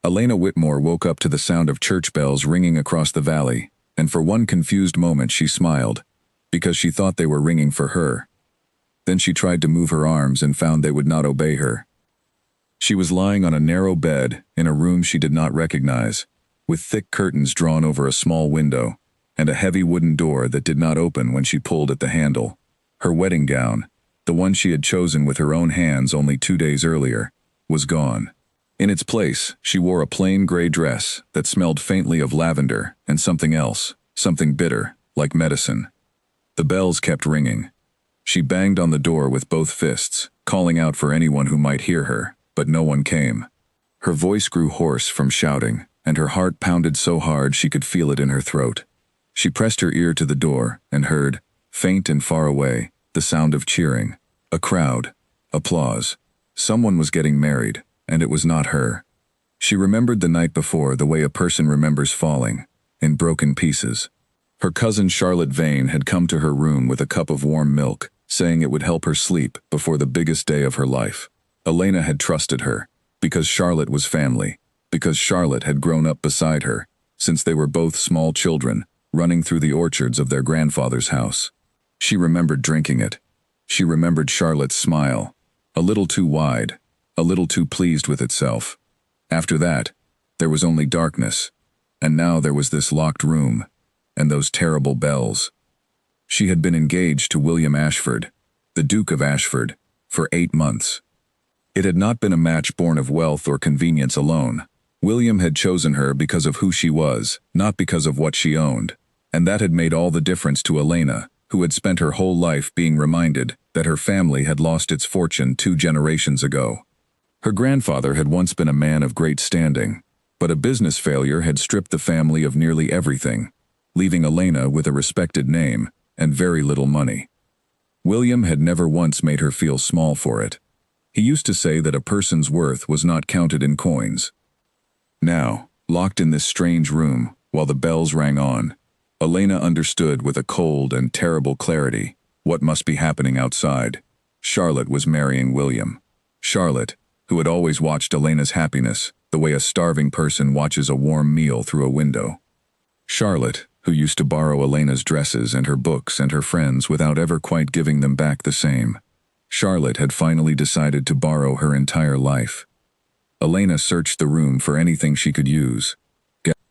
Elena Whitmore woke up to the sound of church bells ringing across the valley, and for one confused moment she smiled, because she thought they were ringing for her. Then she tried to move her arms and found they would not obey her. She was lying on a narrow bed in a room she did not recognize, with thick curtains drawn over a small window, and a heavy wooden door that did not open when she pulled at the handle. Her wedding gown, the one she had chosen with her own hands only 2 days earlier, was gone. In its place, she wore a plain gray dress that smelled faintly of lavender and something else, something bitter, like medicine. The bells kept ringing. She banged on the door with both fists, calling out for anyone who might hear her, but no one came. Her voice grew hoarse from shouting, and her heart pounded so hard she could feel it in her throat. She pressed her ear to the door and heard, faint and far away, the sound of cheering. A crowd. Applause. Someone was getting married, and it was not her. She remembered the night before the way a person remembers falling, in broken pieces. Her cousin Charlotte Vane had come to her room with a cup of warm milk, saying it would help her sleep before the biggest day of her life. Elena had trusted her, because Charlotte was family, because Charlotte had grown up beside her, since they were both small children, running through the orchards of their grandfather's house. She remembered drinking it. She remembered Charlotte's smile, a little too wide, a little too pleased with itself. After that, there was only darkness, and now there was this locked room, and those terrible bells. She had been engaged to William Ashford, the Duke of Ashford, for 8 months. It had not been a match born of wealth or convenience alone. William had chosen her because of who she was, not because of what she owned, and that had made all the difference to Elena, who had spent her whole life being reminded that her family had lost its fortune 2 generations ago. Her grandfather had once been a man of great standing, but a business failure had stripped the family of nearly everything, leaving Elena with a respected name and very little money. William had never once made her feel small for it. He used to say that a person's worth was not counted in coins. Now, locked in this strange room, while the bells rang on, Elena understood with a cold and terrible clarity what must be happening outside. Charlotte was marrying William. Charlotte, who had always watched Elena's happiness the way a starving person watches a warm meal through a window. Charlotte, who used to borrow Elena's dresses and her books and her friends without ever quite giving them back the same. Charlotte had finally decided to borrow her entire life. Elena searched the room for anything she could use.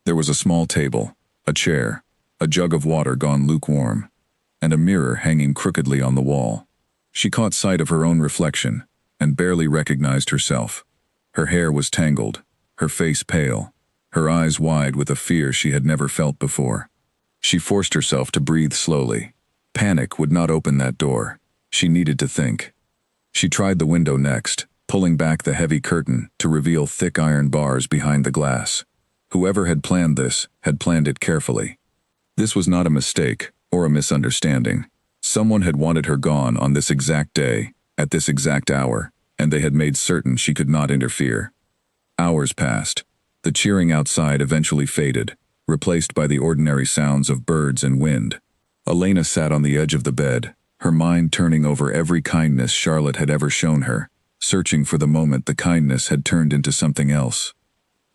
There was a small table, a chair, a jug of water gone lukewarm, and a mirror hanging crookedly on the wall. She caught sight of her own reflection and barely recognized herself. Her hair was tangled, her face pale, her eyes wide with a fear she had never felt before. She forced herself to breathe slowly. Panic would not open that door. She needed to think. She tried the window next, pulling back the heavy curtain to reveal thick iron bars behind the glass. Whoever had planned this had planned it carefully. This was not a mistake or a misunderstanding. Someone had wanted her gone on this exact day, at this exact hour, and they had made certain she could not interfere. Hours passed. The cheering outside eventually faded, replaced by the ordinary sounds of birds and wind. Elena sat on the edge of the bed, her mind turning over every kindness Charlotte had ever shown her, searching for the moment the kindness had turned into something else.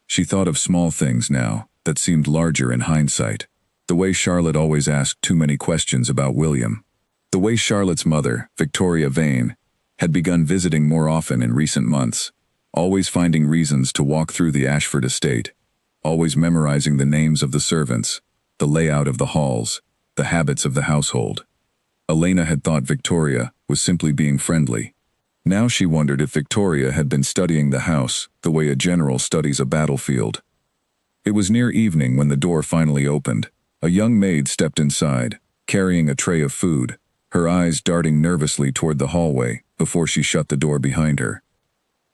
She thought of small things now that seemed larger in hindsight. The way Charlotte always asked too many questions about William. The way Charlotte's mother, Victoria Vane, had begun visiting more often in recent months, always finding reasons to walk through the Ashford estate, always memorizing the names of the servants, the layout of the halls, the habits of the household. Elena had thought Victoria was simply being friendly. Now she wondered if Victoria had been studying the house the way a general studies a battlefield. It was near evening when the door finally opened. A young maid stepped inside, carrying a tray of food, her eyes darting nervously toward the hallway before she shut the door behind her.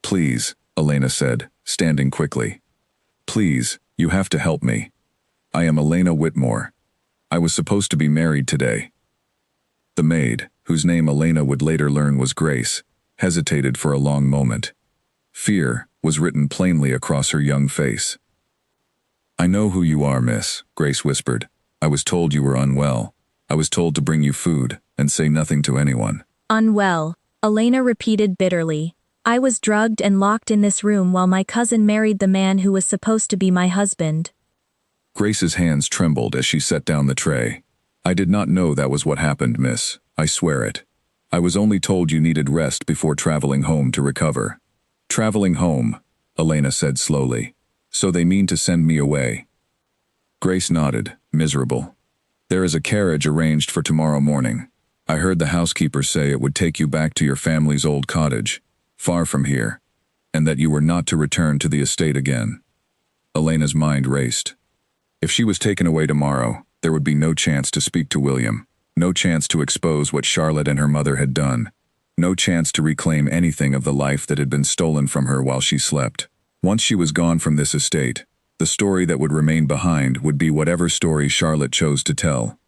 "Please," Elena said, standing quickly. "Please, you have to help me. I am Elena Whitmore. I was supposed to be married today." The maid, whose name Elena would later learn was Grace, hesitated for a long moment. Fear was written plainly across her young face. "I know who you are, miss," Grace whispered. "I was told you were unwell. I was told to bring you food and say nothing to anyone." Unwell, Elena repeated bitterly. I was drugged and locked in this room while my cousin married the man who was supposed to be my husband. Grace's hands trembled as she set down the tray. I did not know that was what happened, miss. I swear it. I was only told you needed rest before traveling home to recover. Traveling home, Elena said slowly. So they mean to send me away. Grace nodded, miserable. There is a carriage arranged for tomorrow morning. I heard the housekeeper say it would take you back to your family's old cottage, far from here, and that you were not to return to the estate again. Elena's mind raced. If she was taken away tomorrow, there would be no chance to speak to William, no chance to expose what Charlotte and her mother had done, no chance to reclaim anything of the life that had been stolen from her while she slept. Once she was gone from this estate, the story that would remain behind would be whatever story Charlotte chose to tell.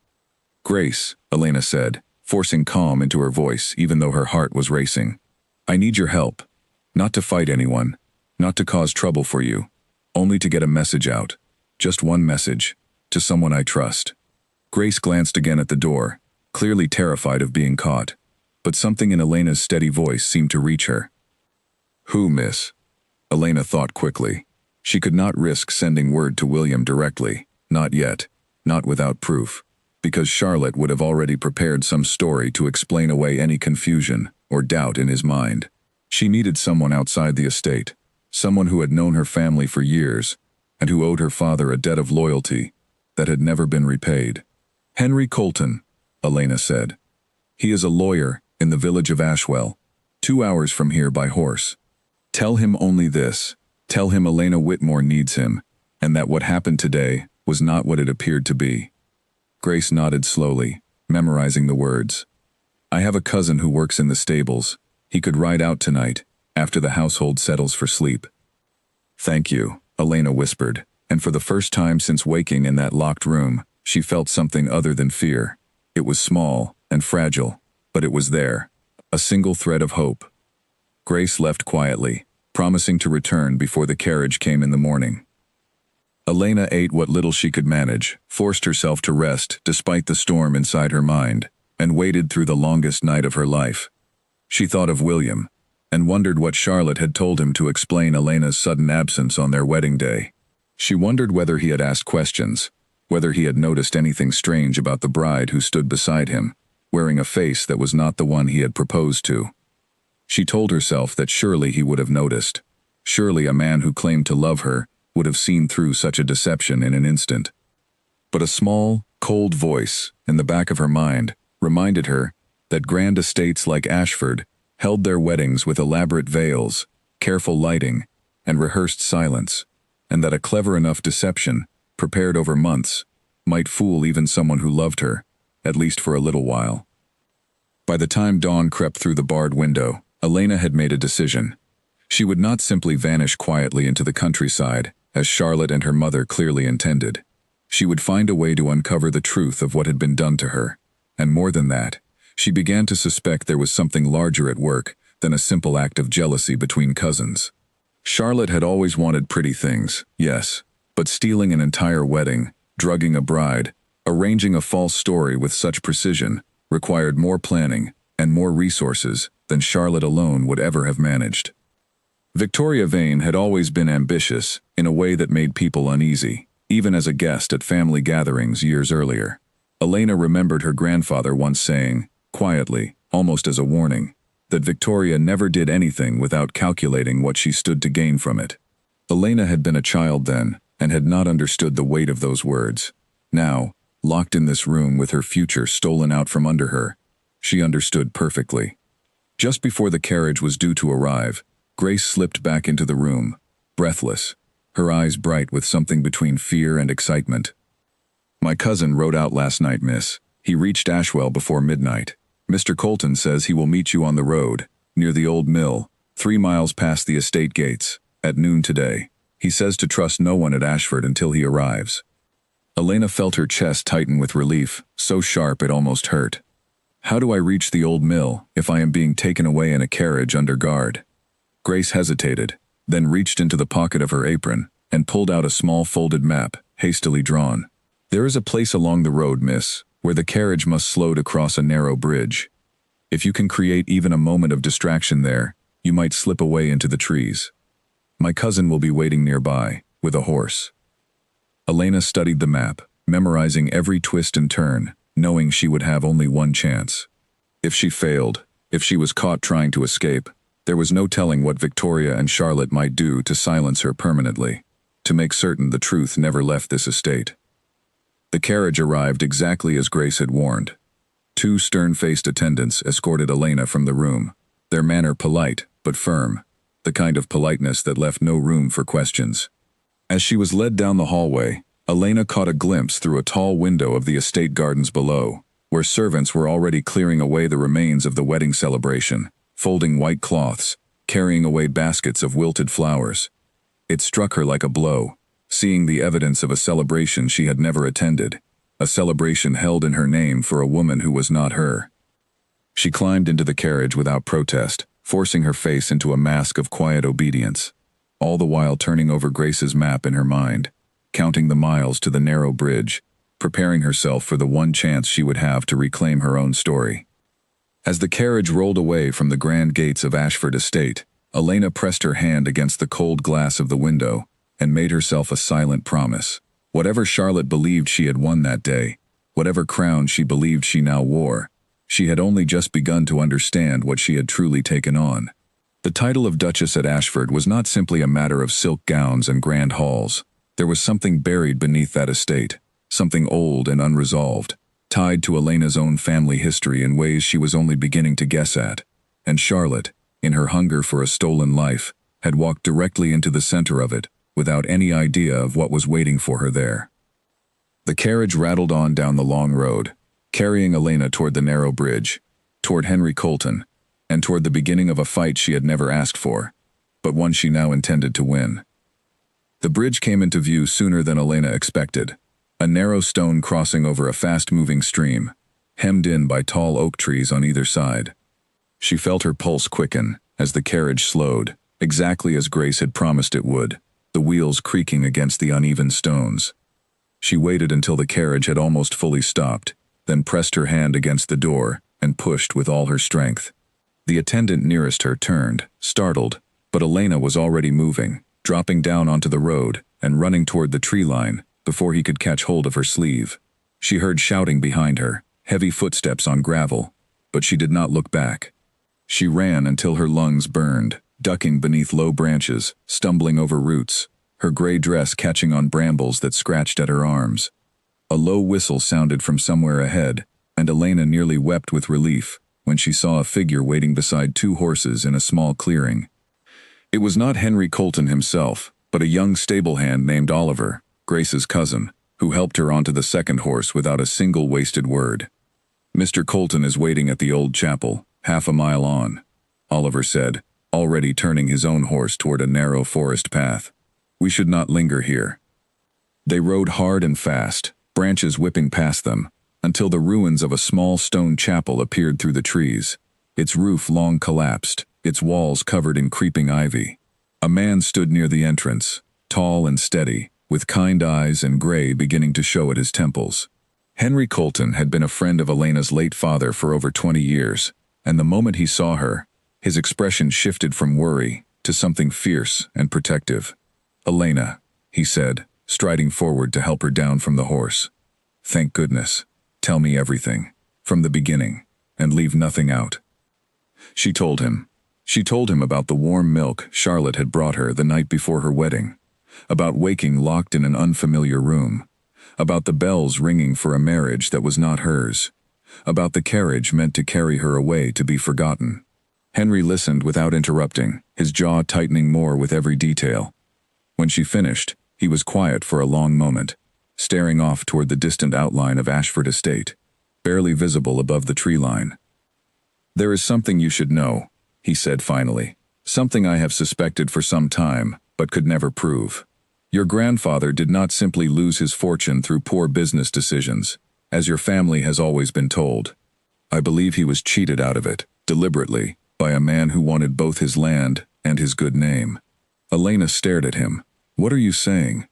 Grace, Elena said, forcing calm into her voice even though her heart was racing. I need your help. Not to fight anyone, not to cause trouble for you, only to get a message out. Just one message, to someone I trust. Grace glanced again at the door, clearly terrified of being caught, but something in Elena's steady voice seemed to reach her. Who, miss? Elena thought quickly. She could not risk sending word to William directly, not yet, not without proof, because Charlotte would have already prepared some story to explain away any confusion or doubt in his mind. She needed someone outside the estate, someone who had known her family for years, and who owed her father a debt of loyalty that had never been repaid. Henry Colton, Elena said. He is a lawyer in the village of Ashwell, 2 hours from here by horse. Tell him only this. Tell him Elena Whitmore needs him, and that what happened today was not what it appeared to be. Grace nodded slowly, memorizing the words. I have a cousin who works in the stables. He could ride out tonight, after the household settles for sleep. Thank you, Elena whispered, and for the first time since waking in that locked room, she felt something other than fear. It was small and fragile, but it was there, a single thread of hope. Grace left quietly, promising to return before the carriage came in the morning. Elena ate what little she could manage, forced herself to rest despite the storm inside her mind, and waited through the longest night of her life. She thought of William, and wondered what Charlotte had told him to explain Elena's sudden absence on their wedding day. She wondered whether he had asked questions, whether he had noticed anything strange about the bride who stood beside him, wearing a face that was not the one he had proposed to. She told herself that surely he would have noticed. Surely a man who claimed to love her would have seen through such a deception in an instant. But a small, cold voice in the back of her mind reminded her that grand estates like Ashford held their weddings with elaborate veils, careful lighting, and rehearsed silence, and that a clever enough deception, prepared over months, might fool even someone who loved her, at least for a little while. By the time dawn crept through the barred window, Elena had made a decision. She would not simply vanish quietly into the countryside, as Charlotte and her mother clearly intended. She would find a way to uncover the truth of what had been done to her, and more than that, she began to suspect there was something larger at work than a simple act of jealousy between cousins. Charlotte had always wanted pretty things, yes, but stealing an entire wedding, drugging a bride, arranging a false story with such precision, required more planning and more resources than Charlotte alone would ever have managed. Victoria Vane had always been ambitious in a way that made people uneasy, even as a guest at family gatherings years earlier. Elena remembered her grandfather once saying, quietly, almost as a warning, that Victoria never did anything without calculating what she stood to gain from it. Elena had been a child then, and had not understood the weight of those words. Now, locked in this room with her future stolen out from under her, she understood perfectly. Just before the carriage was due to arrive, Grace slipped back into the room, breathless, her eyes bright with something between fear and excitement. My cousin rode out last night, miss. He reached Ashwell before midnight. Mr. Colton says he will meet you on the road, near the old mill, 3 miles past the estate gates, at noon today. He says to trust no one at Ashford until he arrives. Elena felt her chest tighten with relief, so sharp it almost hurt. How do I reach the old mill if I am being taken away in a carriage under guard? Grace hesitated, then reached into the pocket of her apron and pulled out a small folded map, hastily drawn. There is a place along the road, miss, where the carriage must slow to cross a narrow bridge. If you can create even a moment of distraction there, You might slip away into the trees. My cousin will be waiting nearby, with a horse." Elena studied the map, memorizing every twist and turn, knowing she would have only one chance. If she failed, if she was caught trying to escape, there was no telling what Victoria and Charlotte might do to silence her permanently, to make certain the truth never left this estate. The carriage arrived exactly as Grace had warned. Two stern-faced attendants escorted Elena from the room, their manner polite but firm, the kind of politeness that left no room for questions. As she was led down the hallway, Elena caught a glimpse through a tall window of the estate gardens below, where servants were already clearing away the remains of the wedding celebration, folding white cloths, carrying away baskets of wilted flowers. It struck her like a blow, seeing the evidence of a celebration she had never attended, a celebration held in her name for a woman who was not her. She climbed into the carriage without protest, forcing her face into a mask of quiet obedience, all the while turning over Grace's map in her mind, counting the miles to the narrow bridge, preparing herself for the one chance she would have to reclaim her own story. As the carriage rolled away from the grand gates of Ashford Estate, Elena pressed her hand against the cold glass of the window and made herself a silent promise. Whatever Charlotte believed she had won that day, whatever crown she believed she now wore, she had only just begun to understand what she had truly taken on. The title of Duchess at Ashford was not simply a matter of silk gowns and grand halls. There was something buried beneath that estate, something old and unresolved, tied to Elena's own family history in ways she was only beginning to guess at. And Charlotte, in her hunger for a stolen life, had walked directly into the center of it, without any idea of what was waiting for her there. The carriage rattled on down the long road, carrying Elena toward the narrow bridge, toward Henry Colton, and toward the beginning of a fight she had never asked for, but one she now intended to win. The bridge came into view sooner than Elena expected, a narrow stone crossing over a fast-moving stream, hemmed in by tall oak trees on either side. She felt her pulse quicken as the carriage slowed, exactly as Grace had promised it would, the wheels creaking against the uneven stones. She waited until the carriage had almost fully stopped, then pressed her hand against the door and pushed with all her strength. The attendant nearest her turned, startled, but Elena was already moving, dropping down onto the road and running toward the tree line before he could catch hold of her sleeve. She heard shouting behind her, heavy footsteps on gravel, but she did not look back. She ran until her lungs burned, ducking beneath low branches, stumbling over roots, her gray dress catching on brambles that scratched at her arms. A low whistle sounded from somewhere ahead, and Elena nearly wept with relief when she saw a figure waiting beside two horses in a small clearing. It was not Henry Colton himself, but a young stable hand named Oliver, Grace's cousin, who helped her onto the second horse without a single wasted word. "Mr. Colton is waiting at the old chapel, half a mile on," Oliver said, already turning his own horse toward a narrow forest path. "We should not linger here." They rode hard and fast, branches whipping past them, until the ruins of a small stone chapel appeared through the trees, its roof long collapsed, its walls covered in creeping ivy. A man stood near the entrance, tall and steady, with kind eyes and gray beginning to show at his temples. Henry Colton had been a friend of Elena's late father for over 20 years, and the moment he saw her, his expression shifted from worry to something fierce and protective. "Elena," he said, striding forward to help her down from the horse. "Thank goodness. Tell me everything, from the beginning, and leave nothing out." She told him. She told him about the warm milk Charlotte had brought her the night before her wedding, about waking locked in an unfamiliar room, about the bells ringing for a marriage that was not hers, about the carriage meant to carry her away to be forgotten. Henry listened without interrupting, his jaw tightening more with every detail. When she finished, he was quiet for a long moment, staring off toward the distant outline of Ashford Estate, barely visible above the tree line. "There is something you should know," he said finally, "something I have suspected for some time, but could never prove. Your grandfather did not simply lose his fortune through poor business decisions, as your family has always been told. I believe he was cheated out of it, deliberately, by a man who wanted both his land and his good name." Elena stared at him. "What are you saying?"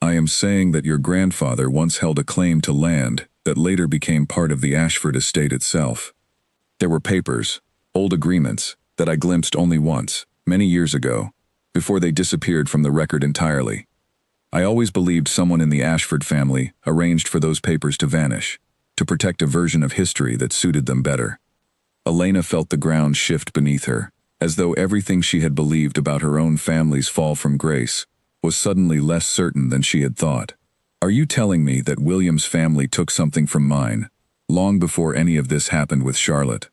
"I am saying that your grandfather once held a claim to land that later became part of the Ashford estate itself. There were papers, old agreements, that I glimpsed only once, many years ago, before they disappeared from the record entirely. I always believed someone in the Ashford family arranged for those papers to vanish, to protect a version of history that suited them better. Elena felt the ground shift beneath her, as though everything she had believed about her own family's fall from grace was suddenly less certain than she had thought. Are you telling me that William's family took something from mine, long before any of this happened with Charlotte?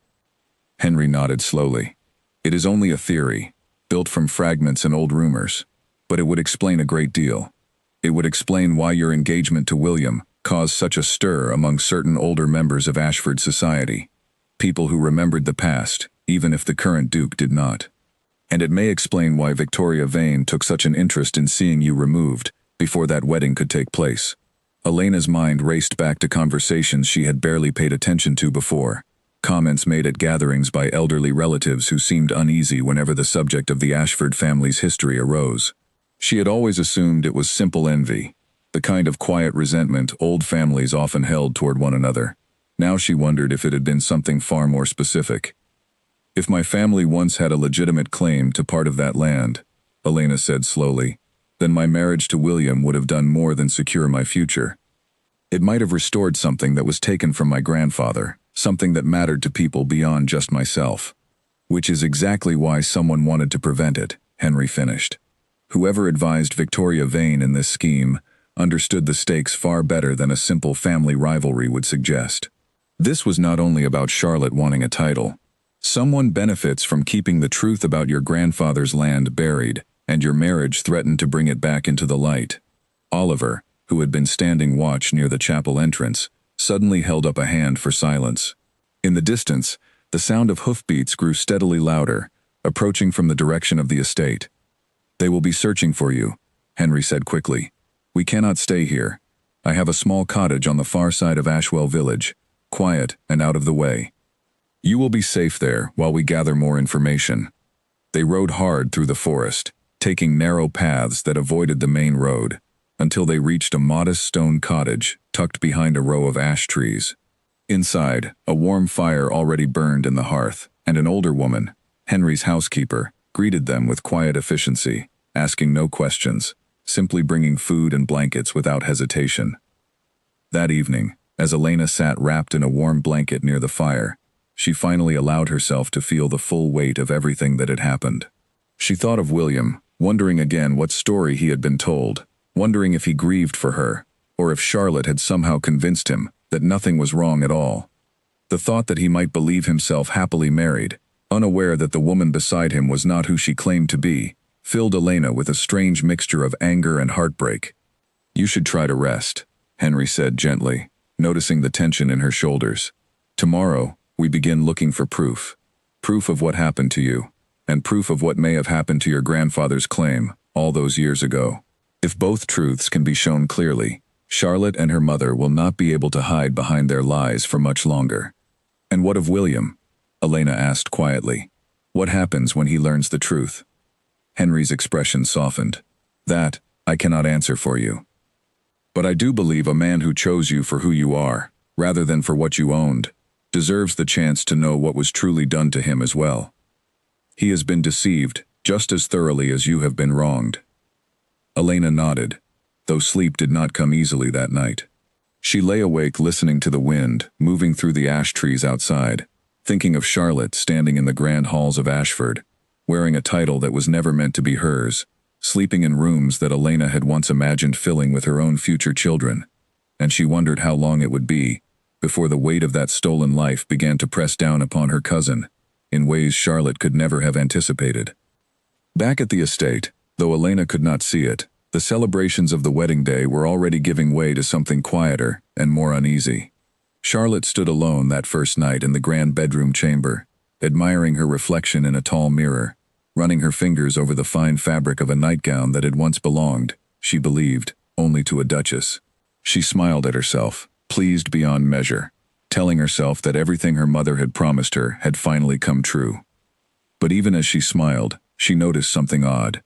Henry nodded slowly. It is only a theory, built from fragments and old rumors, but it would explain a great deal. It would explain why your engagement to William caused such a stir among certain older members of Ashford society, people who remembered the past, even if the current Duke did not. And it may explain why Victoria Vane took such an interest in seeing you removed before that wedding could take place. Elena's mind raced back to conversations she had barely paid attention to before, comments made at gatherings by elderly relatives who seemed uneasy whenever the subject of the Ashford family's history arose. She had always assumed it was simple envy, the kind of quiet resentment old families often held toward one another. Now she wondered if it had been something far more specific. If my family once had a legitimate claim to part of that land, Elena said slowly, then my marriage to William would have done more than secure my future. It might have restored something that was taken from my grandfather, something that mattered to people beyond just myself. Which is exactly why someone wanted to prevent it, Henry finished. Whoever advised Victoria Vane in this scheme understood the stakes far better than a simple family rivalry would suggest. This was not only about Charlotte wanting a title. Someone benefits from keeping the truth about your grandfather's land buried, and your marriage threatened to bring it back into the light. Oliver, who had been standing watch near the chapel entrance, suddenly held up a hand for silence. In the distance, the sound of hoofbeats grew steadily louder, approaching from the direction of the estate. They will be searching for you, Henry said quickly. We cannot stay here. I have a small cottage on the far side of Ashwell village, quiet and out of the way. You will be safe there while we gather more information. They rode hard through the forest, taking narrow paths that avoided the main road, until they reached a modest stone cottage tucked behind a row of ash trees. Inside, a warm fire already burned in the hearth, and an older woman, Henry's housekeeper, greeted them with quiet efficiency, asking no questions, simply bringing food and blankets without hesitation. That evening, as Elena sat wrapped in a warm blanket near the fire, she finally allowed herself to feel the full weight of everything that had happened. She thought of William, wondering again what story he had been told, wondering if he grieved for her, or if Charlotte had somehow convinced him that nothing was wrong at all. The thought that he might believe himself happily married, unaware that the woman beside him was not who she claimed to be, filled Elena with a strange mixture of anger and heartbreak. You should try to rest, Henry said gently, noticing the tension in her shoulders. Tomorrow, we begin looking for proof. Proof of what happened to you, and proof of what may have happened to your grandfather's claim all those years ago. If both truths can be shown clearly, Charlotte and her mother will not be able to hide behind their lies for much longer. And what of William? Elena asked quietly. What happens when he learns the truth? Henry's expression softened. That, I cannot answer for you. But I do believe a man who chose you for who you are, rather than for what you owned, deserves the chance to know what was truly done to him as well. He has been deceived just as thoroughly as you have been wronged. Elena nodded, though sleep did not come easily that night. She lay awake listening to the wind moving through the ash trees outside, thinking of Charlotte standing in the grand halls of Ashford, wearing a title that was never meant to be hers, sleeping in rooms that Elena had once imagined filling with her own future children, and she wondered how long it would be before the weight of that stolen life began to press down upon her cousin, in ways Charlotte could never have anticipated. Back at the estate, though Elena could not see it, the celebrations of the wedding day were already giving way to something quieter and more uneasy. Charlotte stood alone that first night in the grand bedroom chamber, admiring her reflection in a tall mirror, running her fingers over the fine fabric of a nightgown that had once belonged, she believed, only to a duchess. She smiled at herself, pleased beyond measure, telling herself that everything her mother had promised her had finally come true. But even as she smiled, she noticed something odd.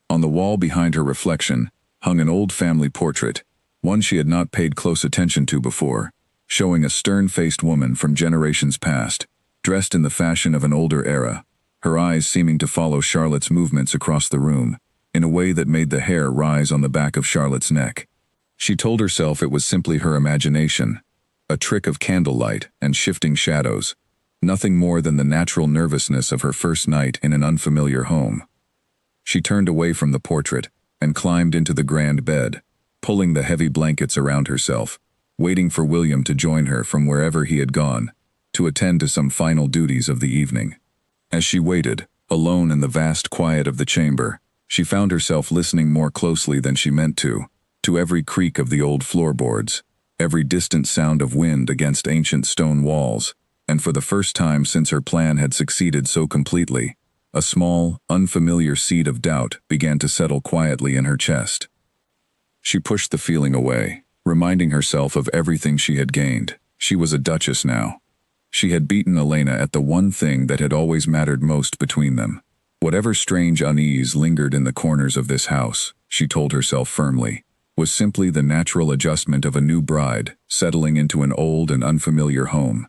On the wall behind her reflection hung an old family portrait, one she had not paid close attention to before, showing a stern-faced woman from generations past, dressed in the fashion of an older era, her eyes seeming to follow Charlotte's movements across the room, in a way that made the hair rise on the back of Charlotte's neck. She told herself it was simply her imagination, a trick of candlelight and shifting shadows, nothing more than the natural nervousness of her first night in an unfamiliar home. She turned away from the portrait and climbed into the grand bed, pulling the heavy blankets around herself, waiting for William to join her from wherever he had gone, to attend to some final duties of the evening. As she waited, alone in the vast quiet of the chamber, she found herself listening more closely than she meant to every creak of the old floorboards, every distant sound of wind against ancient stone walls, and for the first time since her plan had succeeded so completely, a small, unfamiliar seed of doubt began to settle quietly in her chest. She pushed the feeling away, reminding herself of everything she had gained. She was a duchess now. She had beaten Elena at the one thing that had always mattered most between them. Whatever strange unease lingered in the corners of this house, she told herself firmly, was simply the natural adjustment of a new bride settling into an old and unfamiliar home.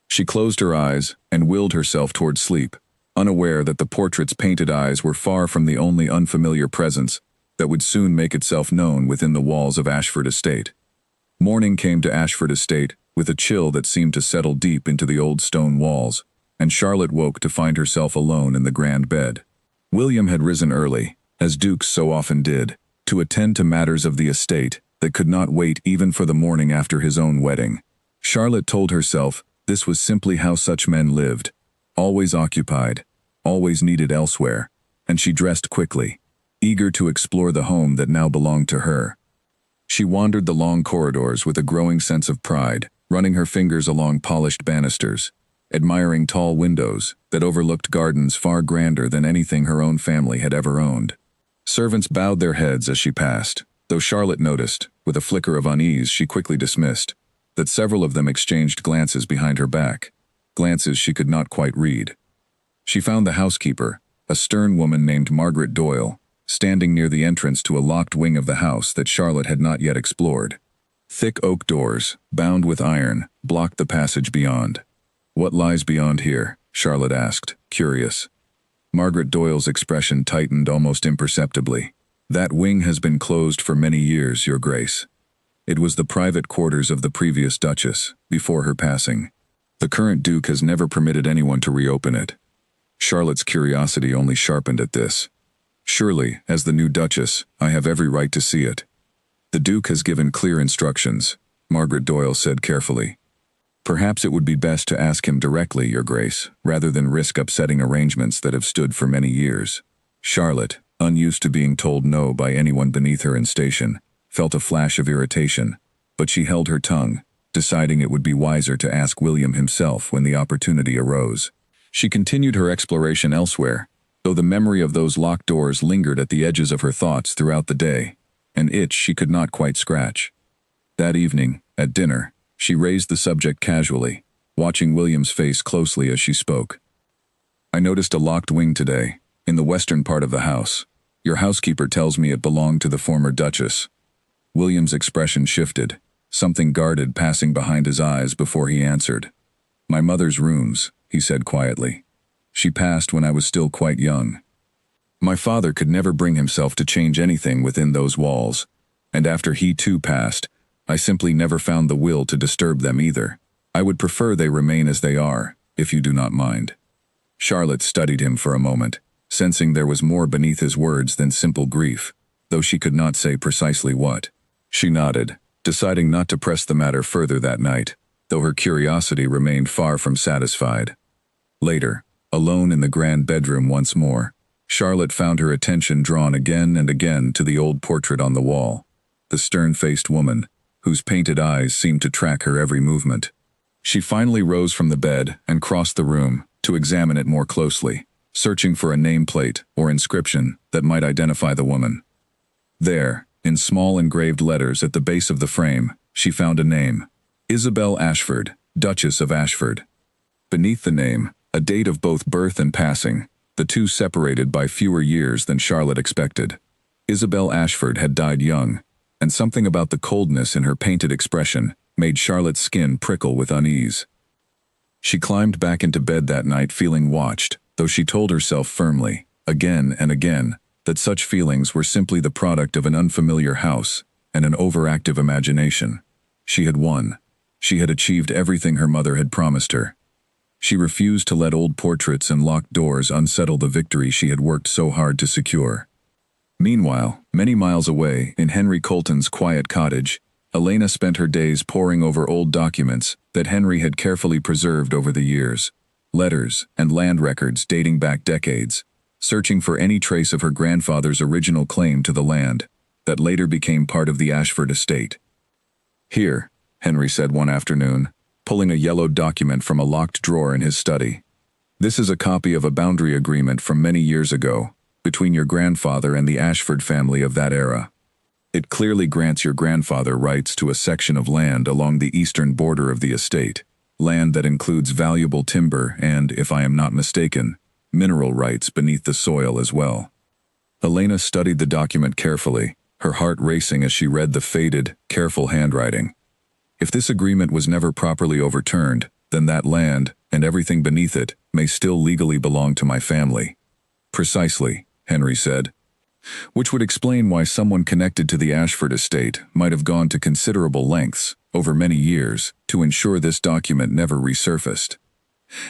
She closed her eyes and willed herself toward sleep, unaware that the portrait's painted eyes were far from the only unfamiliar presence that would soon make itself known within the walls of Ashford Estate. Morning came to Ashford Estate with a chill that seemed to settle deep into the old stone walls, and Charlotte woke to find herself alone in the grand bed. William had risen early, as dukes so often did, to attend to matters of the estate that could not wait even for the morning after his own wedding. Charlotte told herself this was simply how such men lived, always occupied, always needed elsewhere, and she dressed quickly, eager to explore the home that now belonged to her. She wandered the long corridors with a growing sense of pride, running her fingers along polished banisters, admiring tall windows that overlooked gardens far grander than anything her own family had ever owned. Servants bowed their heads as she passed, though Charlotte noticed, with a flicker of unease she quickly dismissed, that several of them exchanged glances behind her back, glances she could not quite read. She found the housekeeper, a stern woman named Margaret Doyle, standing near the entrance to a locked wing of the house that Charlotte had not yet explored. Thick oak doors, bound with iron, blocked the passage beyond. "What lies beyond here?" Charlotte asked, curious. Margaret Doyle's expression tightened almost imperceptibly. "That wing has been closed for many years, Your Grace. It was the private quarters of the previous Duchess, before her passing. The current Duke has never permitted anyone to reopen it." Charlotte's curiosity only sharpened at this. "Surely, as the new Duchess, I have every right to see it." "The Duke has given clear instructions," Margaret Doyle said carefully. "Perhaps it would be best to ask him directly, Your Grace, rather than risk upsetting arrangements that have stood for many years." Charlotte, unused to being told no by anyone beneath her in station, felt a flash of irritation, but she held her tongue, deciding it would be wiser to ask William himself when the opportunity arose. She continued her exploration elsewhere, though the memory of those locked doors lingered at the edges of her thoughts throughout the day, an itch she could not quite scratch. That evening, at dinner, she raised the subject casually, watching William's face closely as she spoke. "I noticed a locked wing today, in the western part of the house. Your housekeeper tells me it belonged to the former Duchess." William's expression shifted, something guarded passing behind his eyes before he answered. "My mother's rooms," he said quietly. "She passed when I was still quite young. My father could never bring himself to change anything within those walls, and after he too passed, I simply never found the will to disturb them either. I would prefer they remain as they are, if you do not mind." Charlotte studied him for a moment, sensing there was more beneath his words than simple grief, though she could not say precisely what. She nodded, deciding not to press the matter further that night, though her curiosity remained far from satisfied. Later, alone in the grand bedroom once more, Charlotte found her attention drawn again and again to the old portrait on the wall, the stern-faced woman, whose painted eyes seemed to track her every movement. She finally rose from the bed and crossed the room to examine it more closely, searching for a nameplate or inscription that might identify the woman. There, in small engraved letters at the base of the frame, she found a name: Isabel Ashford, Duchess of Ashford. Beneath the name, a date of both birth and passing, the two separated by fewer years than Charlotte expected. Isabel Ashford had died young, and something about the coldness in her painted expression made Charlotte's skin prickle with unease. She climbed back into bed that night feeling watched, though she told herself firmly, again and again, that such feelings were simply the product of an unfamiliar house and an overactive imagination. She had won. She had achieved everything her mother had promised her. She refused to let old portraits and locked doors unsettle the victory she had worked so hard to secure. Meanwhile, many miles away, in Henry Colton's quiet cottage, Elena spent her days poring over old documents that Henry had carefully preserved over the years, letters and land records dating back decades, searching for any trace of her grandfather's original claim to the land that later became part of the Ashford estate. "Here," Henry said one afternoon, pulling a yellow document from a locked drawer in his study. "This is a copy of a boundary agreement from many years ago, between your grandfather and the Ashford family of that era. It clearly grants your grandfather rights to a section of land along the eastern border of the estate, land that includes valuable timber and, if I am not mistaken, mineral rights beneath the soil as well." Elena studied the document carefully, her heart racing as she read the faded, careful handwriting. If this agreement was never properly overturned, then that land, and everything beneath it, may still legally belong to my family. "Precisely," Henry said. "Which would explain why someone connected to the Ashford estate might have gone to considerable lengths, over many years, to ensure this document never resurfaced.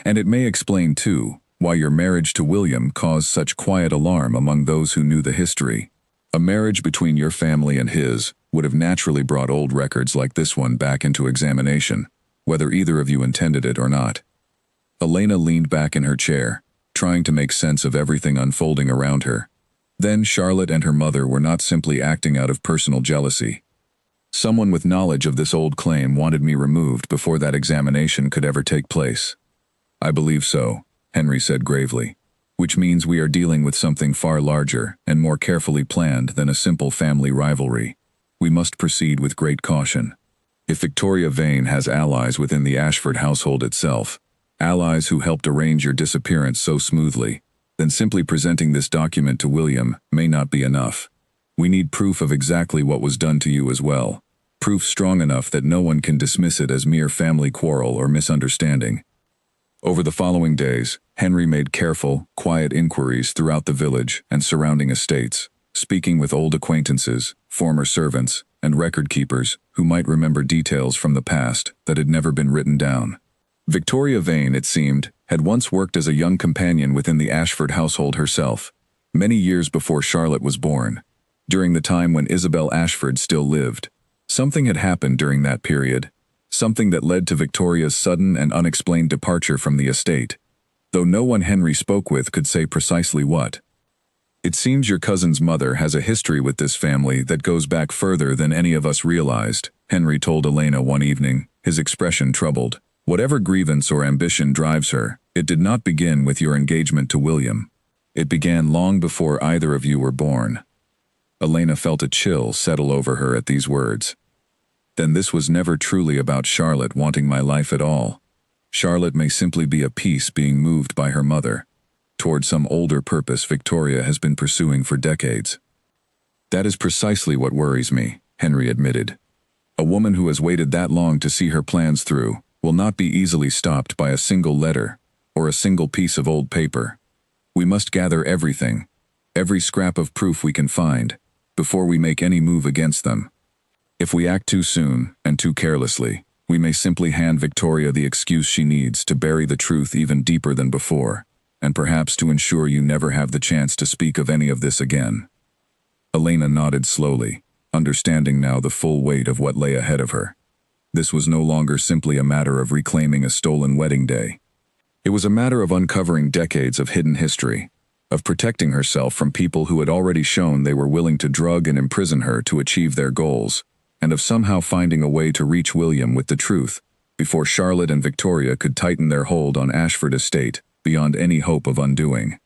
And it may explain, too, why your marriage to William caused such quiet alarm among those who knew the history. A marriage between your family and his would have naturally brought old records like this one back into examination, whether either of you intended it or not." Elena leaned back in her chair, trying to make sense of everything unfolding around her. Then Charlotte and her mother were not simply acting out of personal jealousy. Someone with knowledge of this old claim wanted me removed before that examination could ever take place. "I believe so," Henry said gravely, "which means we are dealing with something far larger and more carefully planned than a simple family rivalry. We must proceed with great caution. If Victoria Vane has allies within the Ashford household itself, allies who helped arrange your disappearance so smoothly, then simply presenting this document to William may not be enough. We need proof of exactly what was done to you as well, proof strong enough that no one can dismiss it as mere family quarrel or misunderstanding." Over the following days, Henry made careful, quiet inquiries throughout the village and surrounding estates, speaking with old acquaintances, former servants, and record keepers who might remember details from the past that had never been written down. Victoria Vane, it seemed, had once worked as a young companion within the Ashford household herself, many years before Charlotte was born, during the time when Isabel Ashford still lived. Something had happened during that period, something that led to Victoria's sudden and unexplained departure from the estate, though no one Henry spoke with could say precisely what. "It seems your cousin's mother has a history with this family that goes back further than any of us realized," Henry told Elena one evening, his expression troubled. "Whatever grievance or ambition drives her, it did not begin with your engagement to William. It began long before either of you were born." Elena felt a chill settle over her at these words. "Then this was never truly about Charlotte wanting my life at all. Charlotte may simply be a piece being moved by her mother, toward some older purpose Victoria has been pursuing for decades." "That is precisely what worries me," Henry admitted. "A woman who has waited that long to see her plans through will not be easily stopped by a single letter or a single piece of old paper. We must gather everything, every scrap of proof we can find, before we make any move against them. If we act too soon and too carelessly, we may simply hand Victoria the excuse she needs to bury the truth even deeper than before, and perhaps to ensure you never have the chance to speak of any of this again." Elena nodded slowly, understanding now the full weight of what lay ahead of her. This was no longer simply a matter of reclaiming a stolen wedding day. It was a matter of uncovering decades of hidden history, of protecting herself from people who had already shown they were willing to drug and imprison her to achieve their goals, and of somehow finding a way to reach William with the truth, before Charlotte and Victoria could tighten their hold on Ashford Estate beyond any hope of undoing.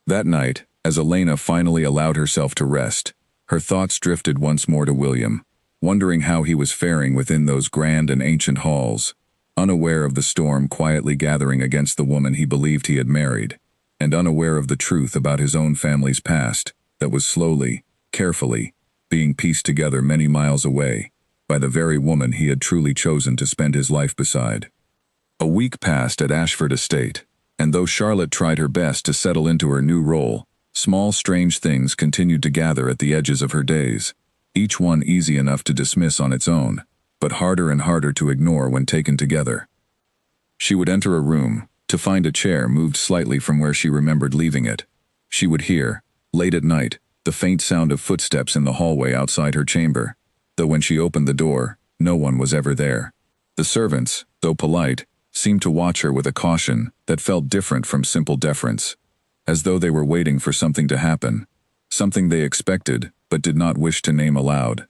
That night, as Elena finally allowed herself to rest, her thoughts drifted once more to William, wondering how he was faring within those grand and ancient halls, unaware of the storm quietly gathering against the woman he believed he had married, and unaware of the truth about his own family's past that was slowly, carefully, being pieced together many miles away by the very woman he had truly chosen to spend his life beside. A week passed at Ashford Estate, And though Charlotte tried her best to settle into her new role, small strange things continued to gather at the edges of her days, each one easy enough to dismiss on its own, but harder and harder to ignore when taken together. She would enter a room, to find a chair moved slightly from where she remembered leaving it. She would hear, late at night, the faint sound of footsteps in the hallway outside her chamber, though when she opened the door, no one was ever there. The servants, though polite, seemed to watch her with a caution that felt different from simple deference, as though they were waiting for something to happen, something they expected but did not wish to name aloud.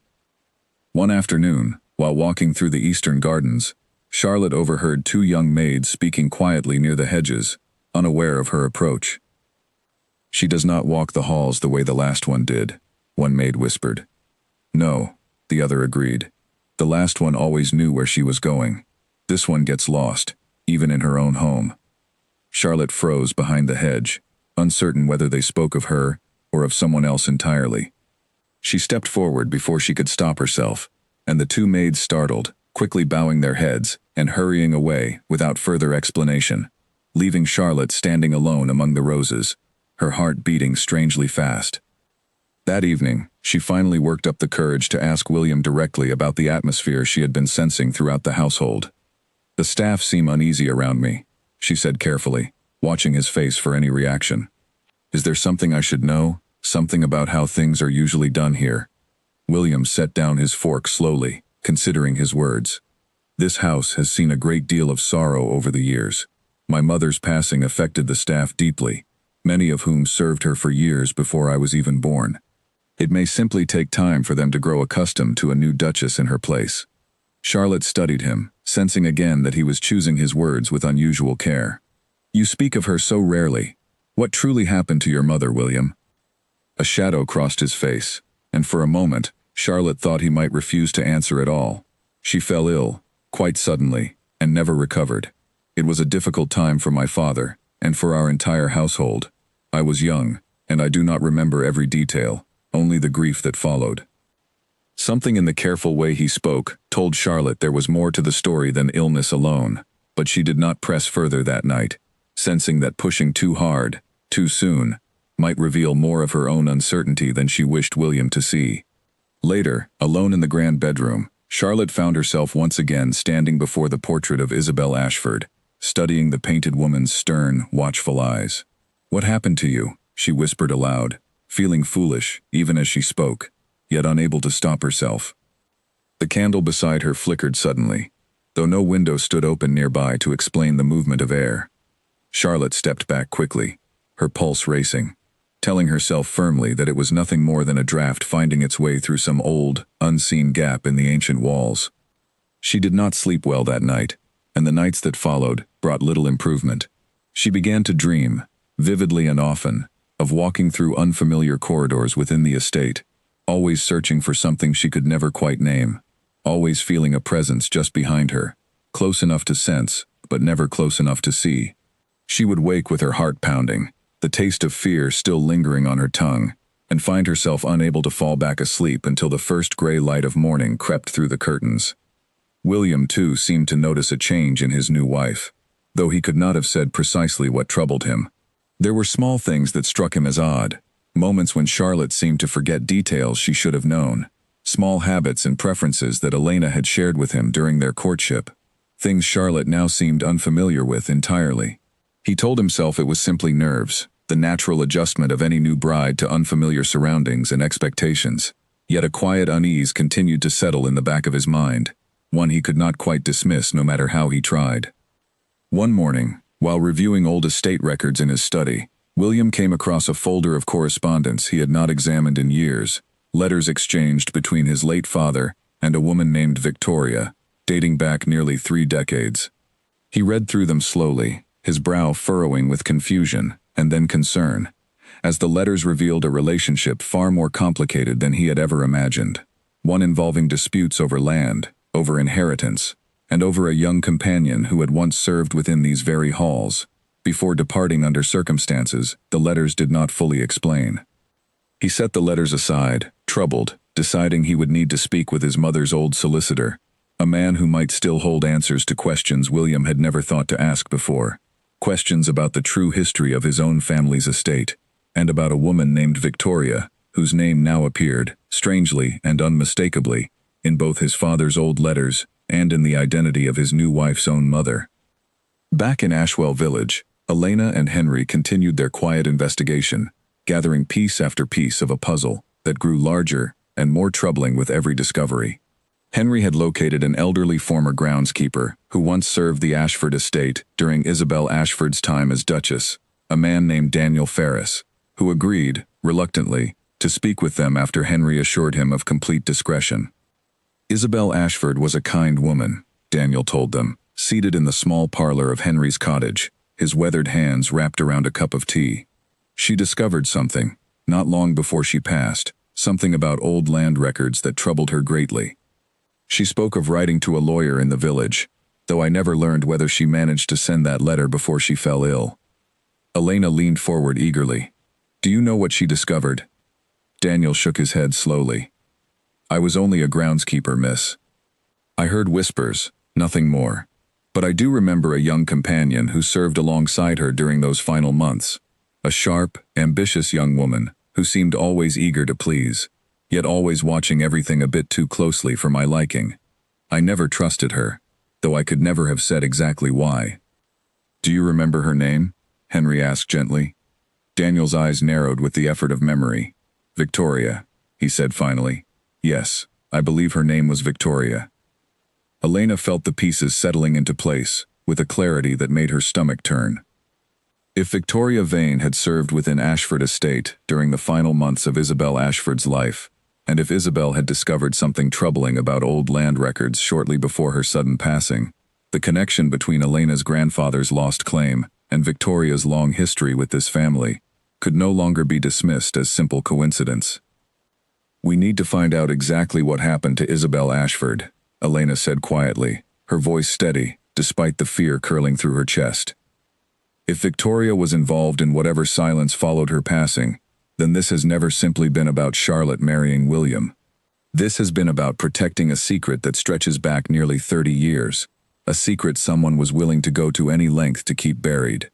One afternoon, while walking through the eastern gardens, Charlotte overheard two young maids speaking quietly near the hedges, unaware of her approach. "She does not walk the halls the way the last one did," one maid whispered. "No," the other agreed. "The last one always knew where she was going. This one gets lost, even in her own home." Charlotte froze behind the hedge, uncertain whether they spoke of her or of someone else entirely. She stepped forward before she could stop herself, and the two maids startled, quickly bowing their heads and hurrying away without further explanation, leaving Charlotte standing alone among the roses, her heart beating strangely fast. That evening, she finally worked up the courage to ask William directly about the atmosphere she had been sensing throughout the household. "The staff seem uneasy around me," she said carefully, watching his face for any reaction. "Is there something I should know? Something about how things are usually done here?" William set down his fork slowly, considering his words. "This house has seen a great deal of sorrow over the years. My mother's passing affected the staff deeply, many of whom served her for years before I was even born. It may simply take time for them to grow accustomed to a new Duchess in her place." Charlotte studied him, sensing again that he was choosing his words with unusual care. "You speak of her so rarely. What truly happened to your mother, William?" A shadow crossed his face, and for a moment, Charlotte thought he might refuse to answer at all. "She fell ill, quite suddenly, and never recovered. It was a difficult time for my father, and for our entire household. I was young, and I do not remember every detail, only the grief that followed." Something in the careful way he spoke told Charlotte there was more to the story than illness alone, but she did not press further that night, sensing that pushing too hard, too soon, might reveal more of her own uncertainty than she wished William to see. Later, alone in the grand bedroom, Charlotte found herself once again standing before the portrait of Isabel Ashford, studying the painted woman's stern, watchful eyes. "What happened to you?" she whispered aloud, feeling foolish even as she spoke, yet unable to stop herself. The candle beside her flickered suddenly, though no window stood open nearby to explain the movement of air. Charlotte stepped back quickly, her pulse racing, telling herself firmly that it was nothing more than a draft finding its way through some old, unseen gap in the ancient walls. She did not sleep well that night, and the nights that followed brought little improvement. She began to dream, vividly and often, of walking through unfamiliar corridors within the estate, always searching for something she could never quite name, always feeling a presence just behind her, close enough to sense, but never close enough to see. She would wake with her heart pounding, the taste of fear still lingering on her tongue, and find herself unable to fall back asleep until the first gray light of morning crept through the curtains. William, too, seemed to notice a change in his new wife, though he could not have said precisely what troubled him. There were small things that struck him as odd, moments when Charlotte seemed to forget details she should have known, small habits and preferences that Elena had shared with him during their courtship, things Charlotte now seemed unfamiliar with entirely. He told himself it was simply nerves, the natural adjustment of any new bride to unfamiliar surroundings and expectations, yet a quiet unease continued to settle in the back of his mind, one he could not quite dismiss no matter how he tried. One morning, while reviewing old estate records in his study, William came across a folder of correspondence he had not examined in years, letters exchanged between his late father and a woman named Victoria, dating back nearly 3 decades. He read through them slowly, his brow furrowing with confusion and then concern, as the letters revealed a relationship far more complicated than he had ever imagined, one involving disputes over land, over inheritance, and over a young companion who had once served within these very halls, before departing under circumstances the letters did not fully explain. He set the letters aside, troubled, deciding he would need to speak with his mother's old solicitor, a man who might still hold answers to questions William had never thought to ask before. questions about the true history of his own family's estate, and about a woman named Victoria, whose name now appeared, strangely and unmistakably, in both his father's old letters and in the identity of his new wife's own mother. Back in Ashwell Village, Elena and Henry continued their quiet investigation, gathering piece after piece of a puzzle that grew larger and more troubling with every discovery. Henry had located an elderly former groundskeeper who once served the Ashford estate during Isabel Ashford's time as Duchess, a man named Daniel Ferris, who agreed, reluctantly, to speak with them after Henry assured him of complete discretion. Isabel Ashford was a kind woman, Daniel told them, seated in the small parlor of Henry's cottage, his weathered hands wrapped around a cup of tea. She discovered something, not long before she passed, something about old land records that troubled her greatly. She spoke of writing to a lawyer in the village, though I never learned whether she managed to send that letter before she fell ill. Elena leaned forward eagerly. Do you know what she discovered? Daniel shook his head slowly. I was only a groundskeeper, miss. I heard whispers, nothing more. But I do remember a young companion who served alongside her during those final months. A sharp, ambitious young woman who seemed always eager to please, yet always watching everything a bit too closely for my liking. I never trusted her, though I could never have said exactly why. Do you remember her name? Henry asked gently. Daniel's eyes narrowed with the effort of memory. Victoria, he said finally. Yes, I believe her name was Victoria. Elena felt the pieces settling into place, with a clarity that made her stomach turn. If Victoria Vane had served within Ashford Estate during the final months of Isabel Ashford's life, and if Isabel had discovered something troubling about old land records shortly before her sudden passing, the connection between Elena's grandfather's lost claim and Victoria's long history with this family could no longer be dismissed as simple coincidence. We need to find out exactly what happened to Isabel Ashford, Elena said quietly, her voice steady, despite the fear curling through her chest. If Victoria was involved in whatever silence followed her passing, then this has never simply been about Charlotte marrying William. This has been about protecting a secret that stretches back nearly 30 years, a secret someone was willing to go to any length to keep buried.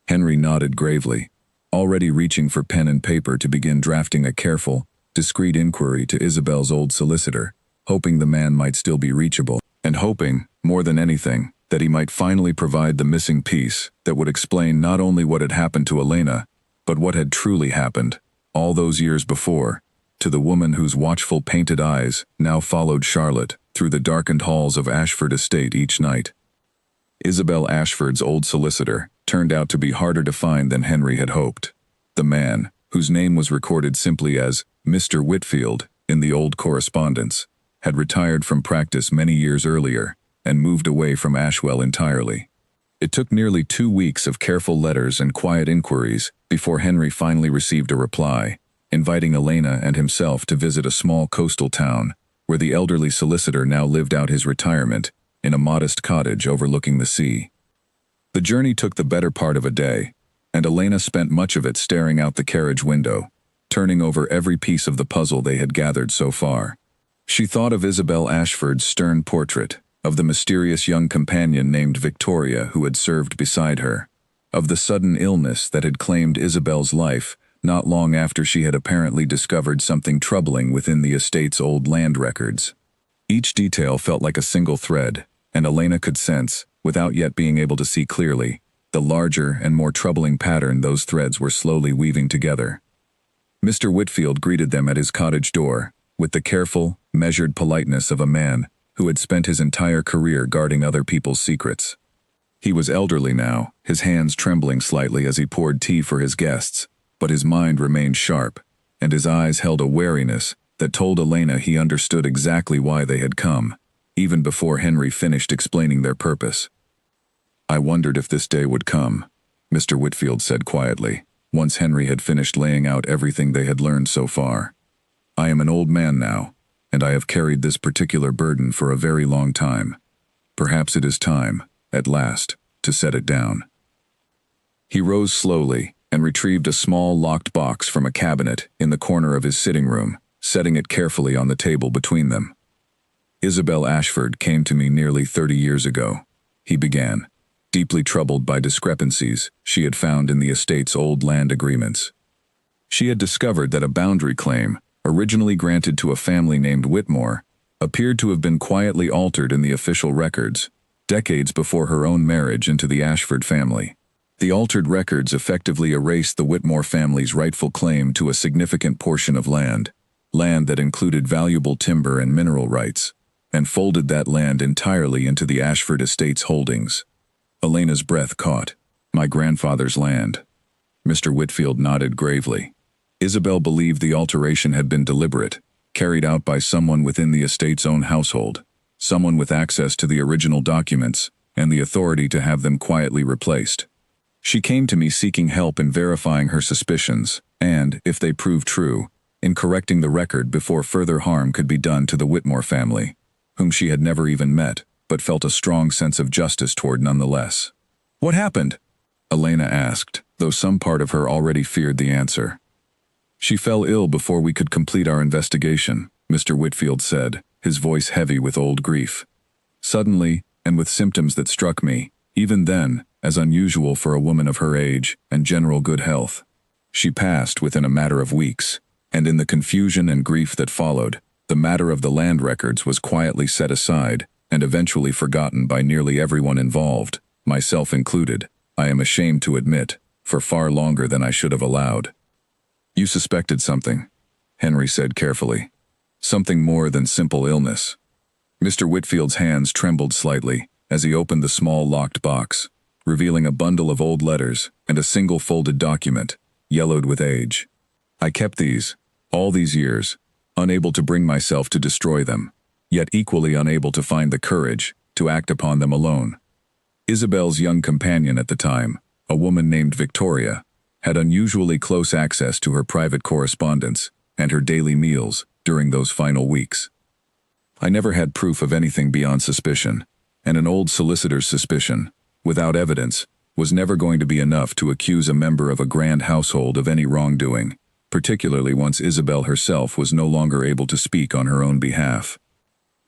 Henry nodded gravely, already reaching for pen and paper to begin drafting a careful, discreet inquiry to Isabel's old solicitor, hoping the man might still be reachable, and hoping, more than anything, that he might finally provide the missing piece that would explain not only what had happened to Elena, but what had truly happened, all those years before, to the woman whose watchful painted eyes now followed Charlotte through the darkened halls of Ashford Estate each night. Isabel Ashford's old solicitor turned out to be harder to find than Henry had hoped. The man, whose name was recorded simply as Mr. Whitfield in the old correspondence, had retired from practice many years earlier and moved away from Ashwell entirely. It took nearly 2 weeks of careful letters and quiet inquiries before Henry finally received a reply, inviting Elena and himself to visit a small coastal town where the elderly solicitor now lived out his retirement in a modest cottage overlooking the sea. The journey took the better part of a day, and Elena spent much of it staring out the carriage window, turning over every piece of the puzzle they had gathered so far. She thought of Isabel Ashford's stern portrait, of the mysterious young companion named Victoria who had served beside her, of the sudden illness that had claimed Isabel's life not long after she had apparently discovered something troubling within the estate's old land records. Each detail felt like a single thread, and Elena could sense, without yet being able to see clearly, the larger and more troubling pattern those threads were slowly weaving together. Mr. Whitfield greeted them at his cottage door, with the careful, measured politeness of a man who had spent his entire career guarding other people's secrets. He was elderly now, his hands trembling slightly as he poured tea for his guests, but his mind remained sharp, and his eyes held a wariness that told Elena he understood exactly why they had come, even before Henry finished explaining their purpose. I wondered if this day would come, Mr. Whitfield said quietly, once Henry had finished laying out everything they had learned so far. I am an old man now, and I have carried this particular burden for a very long time. Perhaps it is time, at last, to set it down. He rose slowly and retrieved a small locked box from a cabinet in the corner of his sitting room, setting it carefully on the table between them. Isabel Ashford came to me nearly 30 years ago, he began. deeply troubled by discrepancies she had found in the estate's old land agreements. She had discovered that a boundary claim, originally granted to a family named Whitmore, appeared to have been quietly altered in the official records, decades before her own marriage into the Ashford family. The altered records effectively erased the Whitmore family's rightful claim to a significant portion of land that included valuable timber and mineral rights, and folded that land entirely into the Ashford estate's holdings. Elena's breath caught. My grandfather's land. Mr. Whitfield nodded gravely. Isabel believed the alteration had been deliberate, carried out by someone within the estate's own household, someone with access to the original documents and the authority to have them quietly replaced. She came to me seeking help in verifying her suspicions and, if they proved true, in correcting the record before further harm could be done to the Whitmore family, whom she had never even met, but felt a strong sense of justice toward nonetheless. "What happened?" Elena asked, though some part of her already feared the answer. "She fell ill before we could complete our investigation," Mr. Whitfield said, his voice heavy with old grief. "Suddenly, and with symptoms that struck me, even then, as unusual for a woman of her age and general good health. She passed within a matter of weeks, and in the confusion and grief that followed, the matter of the land records was quietly set aside and eventually forgotten by nearly everyone involved, myself included, I am ashamed to admit, for far longer than I should have allowed." "You suspected something," Henry said carefully. "Something more than simple illness." Mr. Whitfield's hands trembled slightly as he opened the small locked box, revealing a bundle of old letters and a single folded document, yellowed with age. "I kept these, all these years, unable to bring myself to destroy them, yet equally unable to find the courage to act upon them alone. Isabel's young companion at the time, a woman named Victoria, had unusually close access to her private correspondence and her daily meals during those final weeks. I never had proof of anything beyond suspicion, and an old solicitor's suspicion, without evidence, was never going to be enough to accuse a member of a grand household of any wrongdoing, particularly once Isabel herself was no longer able to speak on her own behalf."